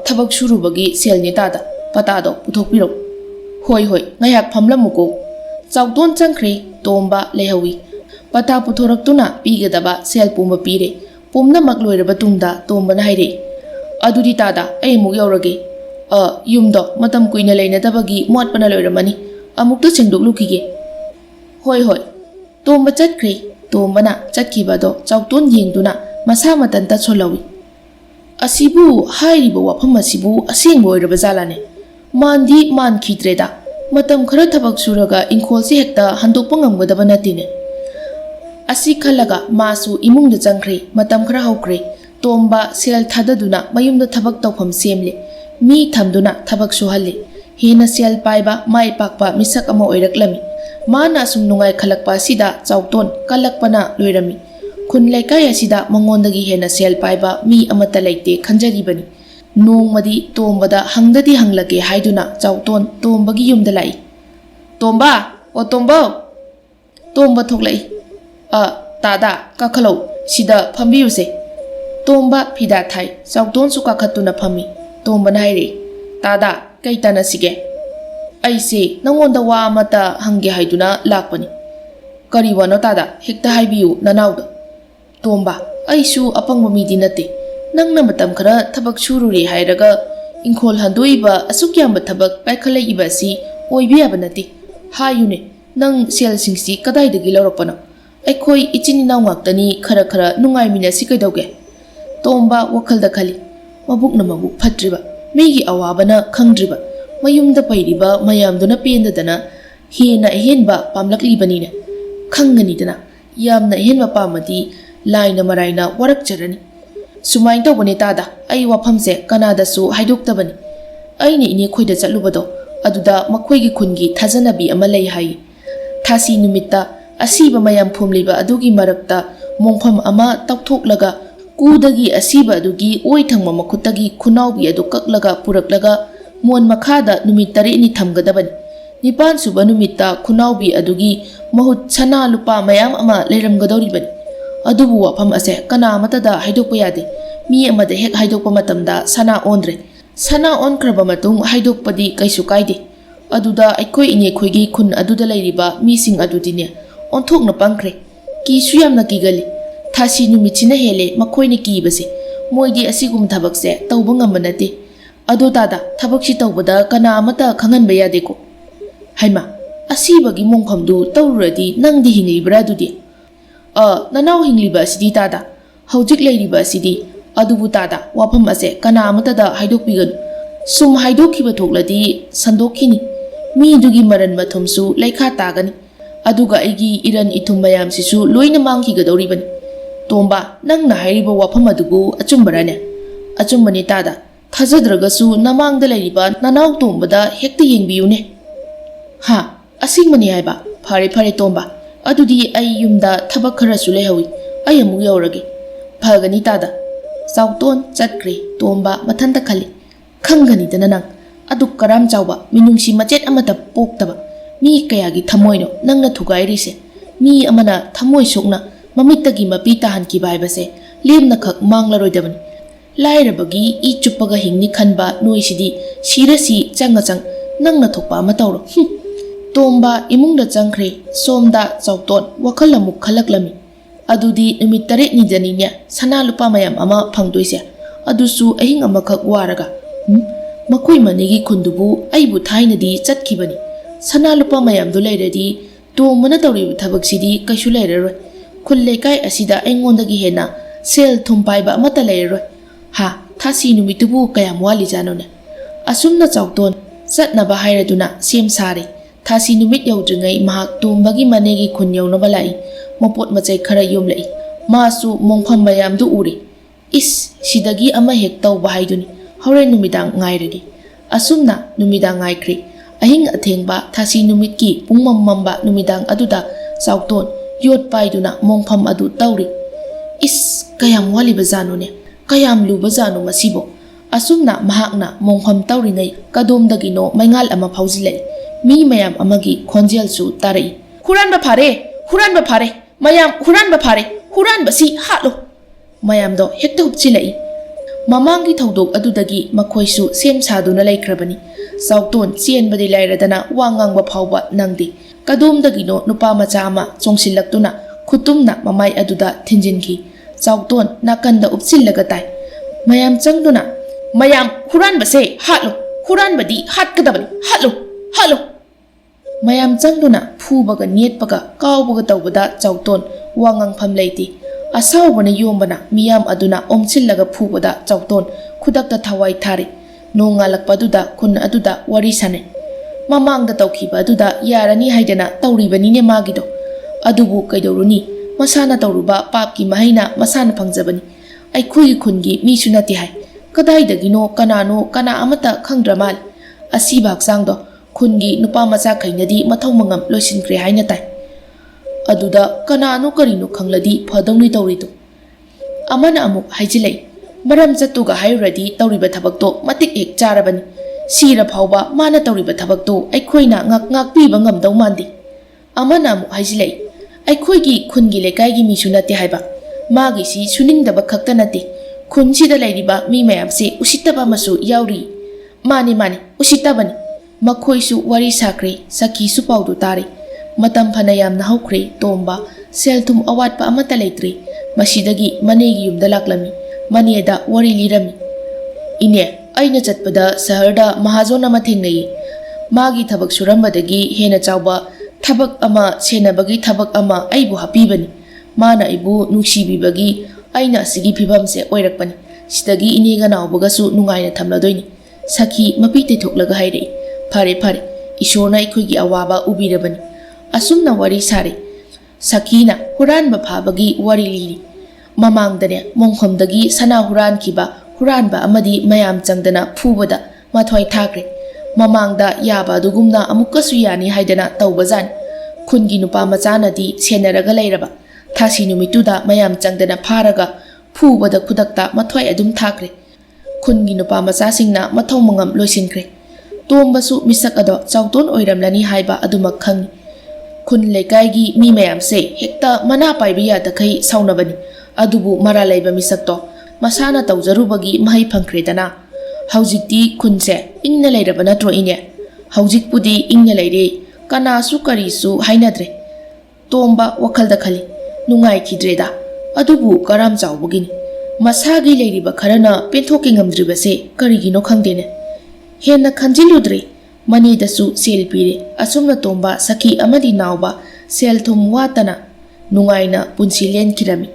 ꯊꯕꯛ ꯁꯨꯔꯨꯕꯒꯤ ꯁꯦꯜꯅꯤ ꯇꯥꯗ, ꯄꯇꯥꯗꯣ ꯄꯨꯊꯣꯛꯄꯤꯔꯛꯎ꯫ ꯍꯣꯏ ꯍꯣꯏ, ꯉꯥꯏꯍꯥꯛ ꯐꯝꯂꯝꯃꯨꯀꯣ꯫ ꯆꯥꯎꯇꯣꯟ ꯆꯪꯈ꯭ꯔꯦ, ꯇꯣꯝꯕ ꯂꯩꯍꯧꯏ꯫ ꯄꯇꯥ ꯄꯨꯊꯣꯔꯛꯇꯨꯅ ꯄꯤꯒꯗꯕ ꯁꯦꯜ ꯄꯨꯝꯕ ꯄꯤꯔꯦ꯫ ꯄꯨꯝꯅꯃꯛ ꯂꯣꯏꯔꯕ ꯇꯨꯡꯗ ꯇꯣꯝꯕꯅ ꯍꯥꯏꯔꯛꯏ, ꯑꯗꯨꯗꯤ ꯇꯥꯗ ꯑꯩ ꯑꯃꯨꯛ ꯌꯧꯔꯒꯦ꯫ ꯌꯨꯝꯗꯣ ꯃꯇꯝ ꯀꯨꯏꯅ ꯂꯩꯅꯗꯕꯒꯤ ꯃꯣꯠꯄꯅ ꯂꯣꯏꯔꯝꯃꯅꯤ, ꯑꯃꯨꯛꯇ ꯁꯦꯡꯗꯣꯛꯂꯨꯈꯤꯒꯦ꯫ ꯍꯣꯏ ꯍꯣꯏ꯫ ꯇꯣꯝꯕ ꯆꯠꯈ꯭ꯔꯦ꯫ ꯇꯣꯝꯕꯅ ꯆꯠꯈꯤꯕꯗꯣ ꯆꯥꯎꯇꯣꯟ ꯌꯦꯡꯗꯨꯅ ꯃꯁꯥ ꯃꯊꯟꯇ ꯁꯣꯜꯍꯧꯏ꯫ ꯑꯁꯤꯕꯨ ꯍꯥꯏꯔꯤꯕ ꯋꯥꯐꯝ ꯑꯁꯤꯕꯨ ꯑꯁꯦꯡꯕ ꯑꯣꯏꯔꯕ ꯖꯥꯠꯂꯥꯅꯦ? ꯃꯥꯟꯗꯤ ꯃꯥꯟꯈꯤꯗ꯭ꯔꯦꯗ꯫ ꯃꯇꯝ ꯈꯔ ꯊꯕꯛ ꯁꯨꯔꯒ ꯏꯪꯈꯣꯜꯁꯤ ꯍꯦꯛꯇ ꯍꯟꯗꯣꯛꯄ ꯉꯝꯒꯗꯕ ꯅꯠꯇꯦꯅꯦ꯫ ꯑꯁꯤ ꯈꯜꯂꯒ ꯃꯥꯁꯨ ꯏꯃꯨꯡꯗ ꯆꯪꯈ꯭ꯔꯦ꯫ ꯃꯇꯝ ꯈꯔ ꯍꯧꯈ꯭ꯔꯦ꯫ ꯇꯣꯝꯕ ꯁꯦꯜ ꯊꯥꯗꯗꯨꯅ ꯃꯌꯨꯝꯗ ꯊꯕꯛ ꯇꯧꯐꯝ ꯁꯦꯝꯂꯦ꯫ ꯃꯤ ꯊꯝꯗꯨꯅ ꯊꯕꯛ ꯁꯨꯍꯜꯂꯦ꯫ ꯍꯦꯟꯅ ꯁꯦꯜ パꯏꯕ ꯃꯥꯏ ꯄꯥꯛꯄ ꯃꯤꯁꯛ ꯑꯃ ꯑꯣꯏꯔꯛꯂꯝꯃꯤ꯫ ꯃꯥꯅ ꯑꯁꯨꯝ ꯅꯨꯡꯉꯥꯏ ꯈꯜꯂꯛꯄ ꯑꯁꯤꯗ ꯆꯥꯎꯇꯣꯟ ꯀꯜꯂꯛꯄꯅ ꯂꯣꯏꯔꯝꯃꯤ꯫ ꯈꯨꯟ ꯂꯩꯀꯥꯏ ꯑꯁꯤꯗ ꯃꯉꯣꯟꯗꯒꯤ ꯍꯦꯟꯅ ꯁꯦꯜ ꯄꯥꯏꯕ ꯃꯤ ꯑꯃꯠꯇ ꯂꯩꯇꯦ ꯈꯟꯖꯔꯤꯕꯅꯤ꯫ ꯅꯣꯡꯃꯗꯤ ꯇꯣꯝꯕꯗ ꯍꯪꯗꯗꯤ ꯍꯪꯂꯒꯦ ꯍꯥꯏꯗꯨꯅ ꯆꯥꯎꯇꯣꯟ ꯇꯣꯝꯕꯒꯤ ꯌꯨꯝꯗ ꯂꯥꯛꯏ꯫ ꯇꯣꯝꯕ, ꯑꯣ ꯇꯣꯝꯕ! ꯇꯣꯝꯕ ꯊꯣꯛꯂꯛꯏ꯫ ꯇꯥꯗ ꯀꯥꯈꯠꯂꯧ, ꯁꯤꯗ ꯐꯝꯕꯤꯌꯨꯁꯦ꯫ ꯇꯣꯝꯕ ꯐꯤꯗꯥ ꯊꯥꯏ꯫ ꯆꯥꯎꯇꯣꯟꯁꯨ ꯀꯥꯈꯠꯇꯨꯅ ꯐꯝꯃꯤ꯫ ꯇꯣꯝꯕꯅ ꯍꯥꯏꯔꯛꯏ, ꯇꯥꯗ ꯀꯩ ꯇꯥꯟꯅꯁꯤꯒꯦ? ꯑꯩꯁꯦ ꯅꯪꯉꯣꯟꯗ ꯋꯥ ꯑꯃꯇ ꯍꯪꯒꯦ ꯍꯥꯏꯗꯨꯅ ꯂꯥꯛꯄꯅꯤ꯫ ꯀꯔꯤ ꯋꯥꯅꯣ ꯇꯥꯗ, ꯍꯦꯛꯇ ꯍꯥꯏꯕꯤꯌꯨ ꯅꯅꯥꯎꯗ꯫ ꯇꯣꯝꯕ, ꯑꯩꯁꯨ ꯑꯄꯪꯕ ꯃꯤꯗꯤ ꯅꯠꯇꯦ꯫ ꯅꯪꯅ ꯃꯇꯝ ꯈꯔ ꯊꯕꯛ ꯁꯨꯔꯨꯔꯦ ꯍꯥꯏꯔꯒ ꯏꯪꯈꯣꯜ ꯍꯟꯗꯣꯛꯏꯕ ꯑꯁꯨꯛ ꯌꯥꯝꯕ ꯊꯕꯛ ꯄꯥꯏꯈꯠꯂꯛꯏꯕ ꯑꯁꯤ ꯑꯣꯏꯕ ꯌꯥꯕ ꯅꯠꯇꯦ꯫ ꯍꯥꯏꯌꯨꯅꯦ, ꯅꯪ ꯁꯦꯜꯁꯤꯡꯁꯤ ꯀꯗꯥꯏꯗꯒꯤ ꯂꯧꯔꯛꯄꯅꯣ? ꯑꯩꯈꯣই ꯏꯆꯤꯟ ꯏꯅꯥꯎ ꯉꯥꯛꯇꯅꯤ, ꯈꯔ ꯈꯔ ꯅꯨꯡꯉꯥꯏꯃꯤꯟꯅꯁꯤ ꯀꯩꯗꯧꯒꯦ? ꯇꯣꯝꯕ ꯋꯥꯈꯜꯗ ꯈꯜꯂꯤ꯫ ꯃꯕꯨꯛꯅ ꯃꯕꯨꯛ ꯐꯠꯇ꯭ꯔꯤꯕ, ꯃꯤꯒꯤ ꯑꯋꯥꯕꯅ ꯈꯪꯗ꯭ꯔꯤꯕ, ꯃꯌꯨꯝꯗ ꯄꯩꯔꯤꯕ ꯃꯌꯥꯝꯗꯨꯅ ꯄꯦꯟꯗꯗꯅ ꯍꯦꯟꯅ ꯑꯍꯦꯟꯕ ꯄꯥꯝꯂꯛꯂꯤꯕꯅꯤꯅꯦ꯫ ꯈꯪꯒꯅꯤꯗꯅ, ꯌꯥꯝꯅ ꯑꯍꯦꯟꯕ ꯄꯥꯝꯃꯗꯤ ꯂꯥꯏꯅ ꯃꯔꯥꯏꯅ ꯋꯥꯔꯛꯆꯔꯅꯤ꯫ ꯁꯨꯃꯥꯏꯅ ꯇꯧꯕꯅꯦ ꯇꯥꯗ, ꯑꯩ ꯋꯥꯐꯝꯁꯦ ꯀꯅꯥꯗꯁꯨ ꯍꯥꯏꯗꯣꯛꯇꯕꯅꯤ꯫ ꯑꯩꯅ ꯏꯅꯦ ꯈꯣꯏꯗ ꯆꯠꯂꯨꯕꯗꯣ, ꯑꯗꯨꯗ ꯃꯈꯣꯏꯒꯤ ꯈꯨꯟꯒꯤ ꯊꯥꯖꯅꯕꯤ ꯑꯃ ꯂꯩ ꯍꯥꯏ꯫ ꯊꯥꯁꯤ ꯅꯨꯃꯤꯠꯇ ꯑꯁꯤꯕ ꯃꯌꯥꯝ ꯐꯨꯝꯂꯤꯕ ꯑꯗꯨꯒꯤ ꯃꯔꯛꯇ ꯃꯣꯡꯐꯝ ꯑꯃ ꯇꯧꯊꯣꯛꯂꯒ ꯀꯨꯗꯒꯤ ꯑꯁꯤꯕ ꯑꯗꯨꯒꯤ ꯑꯣꯏ ꯊꯪꯕ ꯃꯈꯨꯠꯇꯒꯤ ꯈꯨꯅꯥꯎꯕꯤ ꯑꯗꯨ ꯀꯛꯂꯒ ꯄꯨꯔꯛꯂꯒ ꯃꯣꯟ ꯃꯈꯥꯗ ꯅꯨꯃꯤꯠ 9ꯅꯤ ꯊꯝꯒꯗꯕꯅꯤ꯫ 9ꯁꯨꯕ ꯅꯨꯃꯤꯠꯇ ꯈꯨꯅꯥꯎꯕꯤ ꯑꯗꯨꯒꯤ ꯃꯍꯨꯠ ꯁꯅꯥ ꯂꯨꯄꯥ ꯃꯌꯥꯝ ꯑꯃ ꯂꯩꯔꯝꯒꯗꯧꯔꯤꯕꯅꯤ꯫ ꯑꯗꯨꯕꯨ ꯋꯥꯐꯝ ꯑꯁꯦ ꯀꯅꯥ ꯑꯃꯠꯇꯗ ꯍꯥꯏꯗꯣꯛꯄ ꯌꯥꯗꯦ꯫ ꯃꯤ ꯑꯃꯗ ꯍꯦꯛ ꯍꯥꯏꯗꯣꯛꯄ ꯃꯇꯝꯗ ꯁꯅꯥ ꯑꯣꯟꯗ꯭ꯔꯦ꯫ ꯁꯅꯥ ꯑꯣꯟꯈ꯭ꯔꯕ ꯃꯇꯨꯡ ꯍꯥꯏꯗꯣꯛꯄꯗꯤ ꯀꯩꯁꯨ ꯀꯥꯏꯗꯦ꯫ ꯑꯗꯨꯗ ꯑꯩꯈꯣꯏ ꯏꯅꯦ ꯈꯣꯏꯒꯤ ꯈꯨꯟ ꯑꯗꯨꯗ ꯂꯩꯔꯤꯕ ꯃꯤꯁꯤꯡ ꯑꯗꯨꯗꯤꯅꯦ ꯑꯣꯟꯊꯣꯛꯅ ꯄꯪꯈ꯭ꯔꯦ꯫ ꯀꯤꯁꯨ ꯌꯥꯝꯅ ꯀꯤꯒꯜꯂꯤ꯫ ꯊꯥꯁꯤ ꯅꯨꯃꯤꯠꯁꯤꯅ ꯍꯦꯜꯂꯦ ꯃꯈꯣꯏꯅ ꯀꯤꯕꯁꯦ꯫ ꯃꯣꯏꯗꯤ ꯑꯁꯤꯒꯨꯝꯕ ꯊꯕꯛꯁꯦ ꯇꯧꯕ ꯉꯝꯕ ꯅꯠꯇꯦ꯫ ꯑꯗꯣ ꯇꯥꯗ, ꯊꯕꯛꯁꯤ ꯇꯧꯕꯗ ꯀꯅꯥ ꯑꯃꯠꯇ ꯈꯪꯍꯟꯕ ꯌꯥꯗꯦꯀꯣ? ꯍꯩꯃꯥ, ꯑꯁꯤꯕꯒꯤ ꯃꯣꯡꯐꯝꯗꯨ ꯇꯧꯔꯨꯔꯗꯤ ꯅꯪꯗꯤ ꯍꯤꯡꯂꯤꯕ꯭ꯔꯥ ꯑꯗꯨꯗꯤ? ꯅꯅꯥꯎ ꯍꯤꯡꯂꯤꯕ ꯑꯁꯤꯗꯤ ꯇꯥꯗ, ꯍꯧꯖꯤꯛ ꯂꯩꯔꯤꯕ ꯑꯁꯤꯗꯤ꯫ ꯑꯗꯨꯕꯨ ꯇꯥꯗ, ꯋꯥꯐꯝ ꯑꯁꯦ ꯀꯅꯥ ꯑꯃꯠꯇꯗ ꯍꯥꯏꯗꯣꯛꯄꯤꯒꯅꯨ꯫ ꯁꯨꯝ ꯍꯥꯏꯗꯣꯛꯈꯤꯕ ꯊꯣꯛꯂꯗꯤ ꯁꯟꯗꯣꯛꯈꯤꯅꯤ꯫ ꯃꯤꯗꯨꯒꯤ ꯃꯔꯟ ꯃꯊꯨꯝꯁꯨ ꯂꯩꯈꯥ ꯇꯥꯒꯅꯤ꯫ ꯑꯗꯨꯒ ꯑꯩꯒꯤ ꯏꯔꯟ ꯏꯊꯨꯝ ꯃꯌꯥꯝꯁꯤꯁꯨ ꯂꯣꯏꯅ ꯃꯥꯡꯈꯤꯒꯗꯧꯔꯤꯕꯅꯤ꯫ ꯇꯣꯝꯕ, ꯅꯪꯅ ꯍꯥꯏꯔꯤꯕ ꯋꯥꯐꯝ ꯑꯗꯨꯕꯨ ꯑꯆꯨꯝꯕꯔꯥꯅꯦ? ꯑꯆꯨꯝꯕꯅꯤ ꯇꯥꯗ꯫ ꯊꯥꯖꯗ꯭ꯔꯒꯁꯨ ꯅꯃꯥꯡꯗ ꯂꯩꯔꯤꯕ ꯅꯅꯥꯎ ꯇꯣꯝꯕꯗ ꯍꯦꯛꯇ ꯌꯦꯡꯕꯤꯌꯨꯅꯦ꯫ ꯍꯥ, ꯑꯁꯦꯡꯕꯅꯤ ꯍꯥꯏꯕ? ꯐꯔꯦ ꯐꯔꯦ ꯇꯣꯝꯕ, ꯑꯗꯨꯗꯤ ꯑꯩ ꯌꯨꯝꯗ ꯊꯕꯛ ꯈꯔꯁꯨ ꯂꯩꯍꯧꯏ, ꯑꯩ ꯑꯃꯨꯛ ꯌꯧꯔꯒꯦ꯫ ꯐꯒꯅꯤ ꯇꯥꯗ꯫ ꯆꯥꯎꯇꯣꯟ ꯆꯠꯈ꯭ꯔꯦ꯫ ꯇꯣꯝꯕ ꯃꯊꯟꯇ ꯈꯜꯂꯤ, ꯈꯪꯒꯅꯤꯗꯅ ꯅꯪ, ꯑꯗꯨꯛ ꯀꯔꯥꯝ ꯆꯥꯎꯕ ꯃꯤꯅꯨꯡꯁꯤ ꯃꯆꯦꯠ ꯑꯃꯠꯇ ꯄꯣꯛꯇꯕ ꯃꯤ ꯀꯌꯥꯒꯤ ꯊꯃꯣꯏꯅꯣ ꯅꯪꯅ ꯊꯨꯒꯥꯏꯔꯤꯁꯦ? ꯃꯤ ꯑꯃꯅ ꯊꯃꯣꯏ ꯁꯣꯛꯅ ꯃꯃꯤꯠꯇꯒꯤ ꯃꯄꯤ ꯇꯥꯍꯟꯈꯤꯕ ꯍꯥꯏꯕꯁꯦ ꯂꯦꯝꯅꯈꯛ ꯃꯥꯡꯂꯔꯣꯏꯗꯕꯅꯤ꯫ ꯂꯥꯏꯔꯕꯒꯤ ꯏ ꯆꯨꯞꯄꯒ ꯍꯤꯡꯅꯤ ꯈꯟꯕ ꯅꯣꯏꯁꯤꯗꯤ ꯁꯤꯔꯁꯤ ꯆꯪꯉ ꯆꯪ, ꯅꯪꯅ ꯊꯣꯛꯄ ꯑꯃ ꯇꯧꯔꯣ꯫ ꯇꯣꯝꯕ ꯏꯃꯨꯡꯗ ꯆꯪꯈ꯭ꯔꯦ꯫ ꯁꯣꯝꯗ ꯆꯥꯎꯇꯣꯟ ꯋꯥꯈꯜ ꯑꯃꯨꯛ ꯈꯜꯂꯛꯂꯝꯃꯤ꯫ ꯑꯗꯨꯗꯤ ꯅꯨꯃꯤꯠ 9ꯅꯤꯗꯅꯤꯅꯦ ꯁꯅꯥ ꯂꯨꯄꯥ ꯃꯌꯥꯝ ꯑꯃ ꯐꯪꯗꯣꯏꯁꯦ, ꯑꯗꯨꯁꯨ ꯑꯍꯤꯡ ꯑꯃꯈꯛ ꯋꯥꯔꯒ꯫ ꯃꯈꯣꯏ ꯃꯅꯤꯒꯤ ꯈꯨꯟꯗꯨꯕꯨ ꯑꯩꯕꯨ ꯊꯥꯏꯅꯗꯤ ꯆꯠꯈꯤꯕꯅꯤ꯫ ꯁꯅꯥ ꯂꯨꯄꯥ ꯃꯌꯥꯝꯗꯨ ꯂꯩꯔꯗꯤ ꯇꯣꯝꯕꯅ ꯇꯧꯔꯤꯕ ꯊꯕꯛꯁꯤꯗꯤ ꯀꯩꯁꯨ ꯂꯩꯔꯔꯣꯏ꯫ ꯈꯨꯟ ꯂꯩꯀꯥꯏ ꯑꯁꯤꯗ ꯑꯩꯉꯣꯟꯗꯒꯤ ꯍꯦꯟꯅ ꯁꯦꯜ ꯊꯨꯝ ꯄꯥꯏꯕ ꯑꯃꯠꯇ ꯂꯩꯔꯔꯣꯏ꯫ ꯊꯥꯁꯤ ꯅꯨꯃꯤꯠꯇꯨꯕꯨ ꯀꯌꯥꯝ ꯋꯥꯠꯂꯤꯖꯥꯠꯅꯣꯅꯦ? ꯑꯁꯨꯝꯅ ꯆꯥꯎꯇꯣꯟ ꯆꯠꯅꯕ ꯍꯥꯏꯔꯗꯨꯅ ꯁꯦꯝ ꯁꯥꯔꯦ꯫ ꯊꯥꯁꯤ ꯅꯨꯃꯤꯠ ꯌꯧꯗ꯭ꯔꯤꯉꯩ ꯃꯍꯥꯛ ꯇꯣꯝꯕꯒꯤ ꯃꯅꯦꯒꯤ ꯈꯨꯟ ꯌꯧꯅꯕ ꯂꯥꯛꯏ꯫ ꯃꯄꯣꯠ ꯃꯆꯩ ꯈꯔ ꯌꯣꯝꯂꯛꯏ꯫ ꯃꯥꯁꯨ ꯃꯣꯡꯐꯝ ꯃꯌꯥꯝꯗꯨ ꯎꯔꯦ꯫ ꯁꯤꯗꯒꯤ ꯑꯃ ꯍꯦꯛ ꯇꯧꯕ ꯍꯥꯏꯗꯨꯅꯤ꯫ ꯍꯣꯔꯦꯟ ꯅꯨꯃꯤꯗꯥꯡ ꯉꯥꯏꯔꯒꯦ꯫ ꯑꯁꯨꯝꯅ ꯅꯨꯃꯤꯗꯥꯡ ꯉꯥꯏꯈ꯭ꯔꯦ꯫ ꯑꯍꯤꯡ ꯑꯊꯦꯡꯕ ꯊꯥꯁꯤ ꯅꯨꯃꯤꯠꯀꯤ ꯄꯨꯡꯃꯝ ꯃꯝꯕ ꯅꯨꯃꯤꯗꯥꯡ ꯑꯗꯨꯗ ꯆꯥꯎꯇꯣꯟ ꯌꯣꯠ ꯄꯥꯏꯗꯨꯅ ꯃꯣꯡꯐꯝ ꯑꯗꯨ ꯇꯧꯔꯤ꯫ ꯀꯌꯥꯝ ꯋꯥꯠꯂꯤꯕꯖꯥꯠꯅꯣꯅꯦ? ꯀꯌꯥꯝ ꯂꯨꯕꯖꯥꯠꯅꯣ ꯃꯁꯤꯕꯣ? ꯑꯁꯨꯝꯅ ꯃꯍꯥꯛꯅ ꯃꯣꯡꯐꯝ ꯇꯧꯔꯤꯉꯩ ꯀꯗꯣꯝꯗꯒꯤꯅꯣ ꯃꯩꯉꯥꯜ ꯑꯃ ꯐꯥꯎꯖꯤꯜꯂꯛꯏ꯫ mi mayam amagi khonjel su tarai. Huran ba phare, mayam huran ba phare, huran ba si hatlo. Mayam do hekta hupchilai. Mamangi thaudok adudagi makhoi sem saduna laikhrabani. Sauton chien badi lairadana wangang ba phawba nangdi. Kadum dagino nupa macha ama chongsillaktuna khutumna mamai aduda thinjinki. Sauton nakanda upchillaga tai. Mayam changduna mayam huran ba se hatlo. Huran badi hatkadabani hatlo. Mayam changduna phubaga netpaga kawbaga tawbada chauton wangang pham leiti. Asawbana yombana miyam aduna omchillaga phubada chauton khudakta thawai thari. Nongalakpaduda kun aduda wari sane. Mamangda tawkhiba aduda yarani haidana tawribanine magido. Adubu kaidoruni masana tawruba papki mahaina masana phangjabani. Aikhui khungi misu nati hai. Kadaidagino kanano kana amata khangdramal. Asiba haksangdo khungi nupa macha khainadi mathau mangam loisinkre haina tai. Aduda kanano karino khangladi phadongni tawrido. Amana amuk haijilai. Maram chatuga hairadi tawriba thabakto matik ek charabani. Sira phawba mana tawriba thabakto aikhoina ngak piba ngamdau mandi. Amana amuk haijilai. Aikhoigi khungi lekaigi misu nati haiba. Magi si suningdaba khakta nati. Khun sida lairiba mi mayam se usittaba masu yauri. Mani usittabani. Makhoisu wari sakre saki su paudu tare. Matam phanayam na haukre tomba selthum awatpa amata leitre. Masidagi manegi yumda laklami. Maneda wari lirami. Ine aina chatpada saharda mahazon ama thengnai. Magi thabak surambadagi hena chawba thabak ama senabagi thabak ama aibu hapibani. Mana aibu nuksibibagi aina sigi phibamse oirakpani. Sidagi inega nawbagasu nungaina thamladoini. Saki mapi tethoklaga hairei. Phare ishorna ikhoigi awaba ubirabani. Asumna wari sare. Sakina huranba phabagi wari liri. Mamangdane mongkhomdagi sana huran kiba huranba amadi mayam changdana phubada mathoi thakre. Mamangda yaba adugumna amukasu yani haidana tawbazan. Khungi nupa machanadi senaraga leiraba. Thasi numituda mayam changdana pharaga phubada khudakta mathoi adum thakre. Khungi nupa machasingna mathau mangam loisinkre. Tombasu misak ado chauton oiramlani haiba adumak khangi. Khun lekaigi mi mayam se hekta mana paibiya takai saunabani. Adubu mara laiba misakto masana tawjarubagi mahai phangkredana. Haujikti khunse ingna leiraba natro ine. Haujikpudi ingna leire kanasu karisu hainadre. Tomba wakhalda khali nungai khidreda. Adubu karam chawbugini. Masagi leiriba kharana penthoki ngamdribase karigino khangdene. Henna khanjiludre manidasu sel pire asumna tomba saki amadi nauba sel thum watana nungaina punsi len kirami.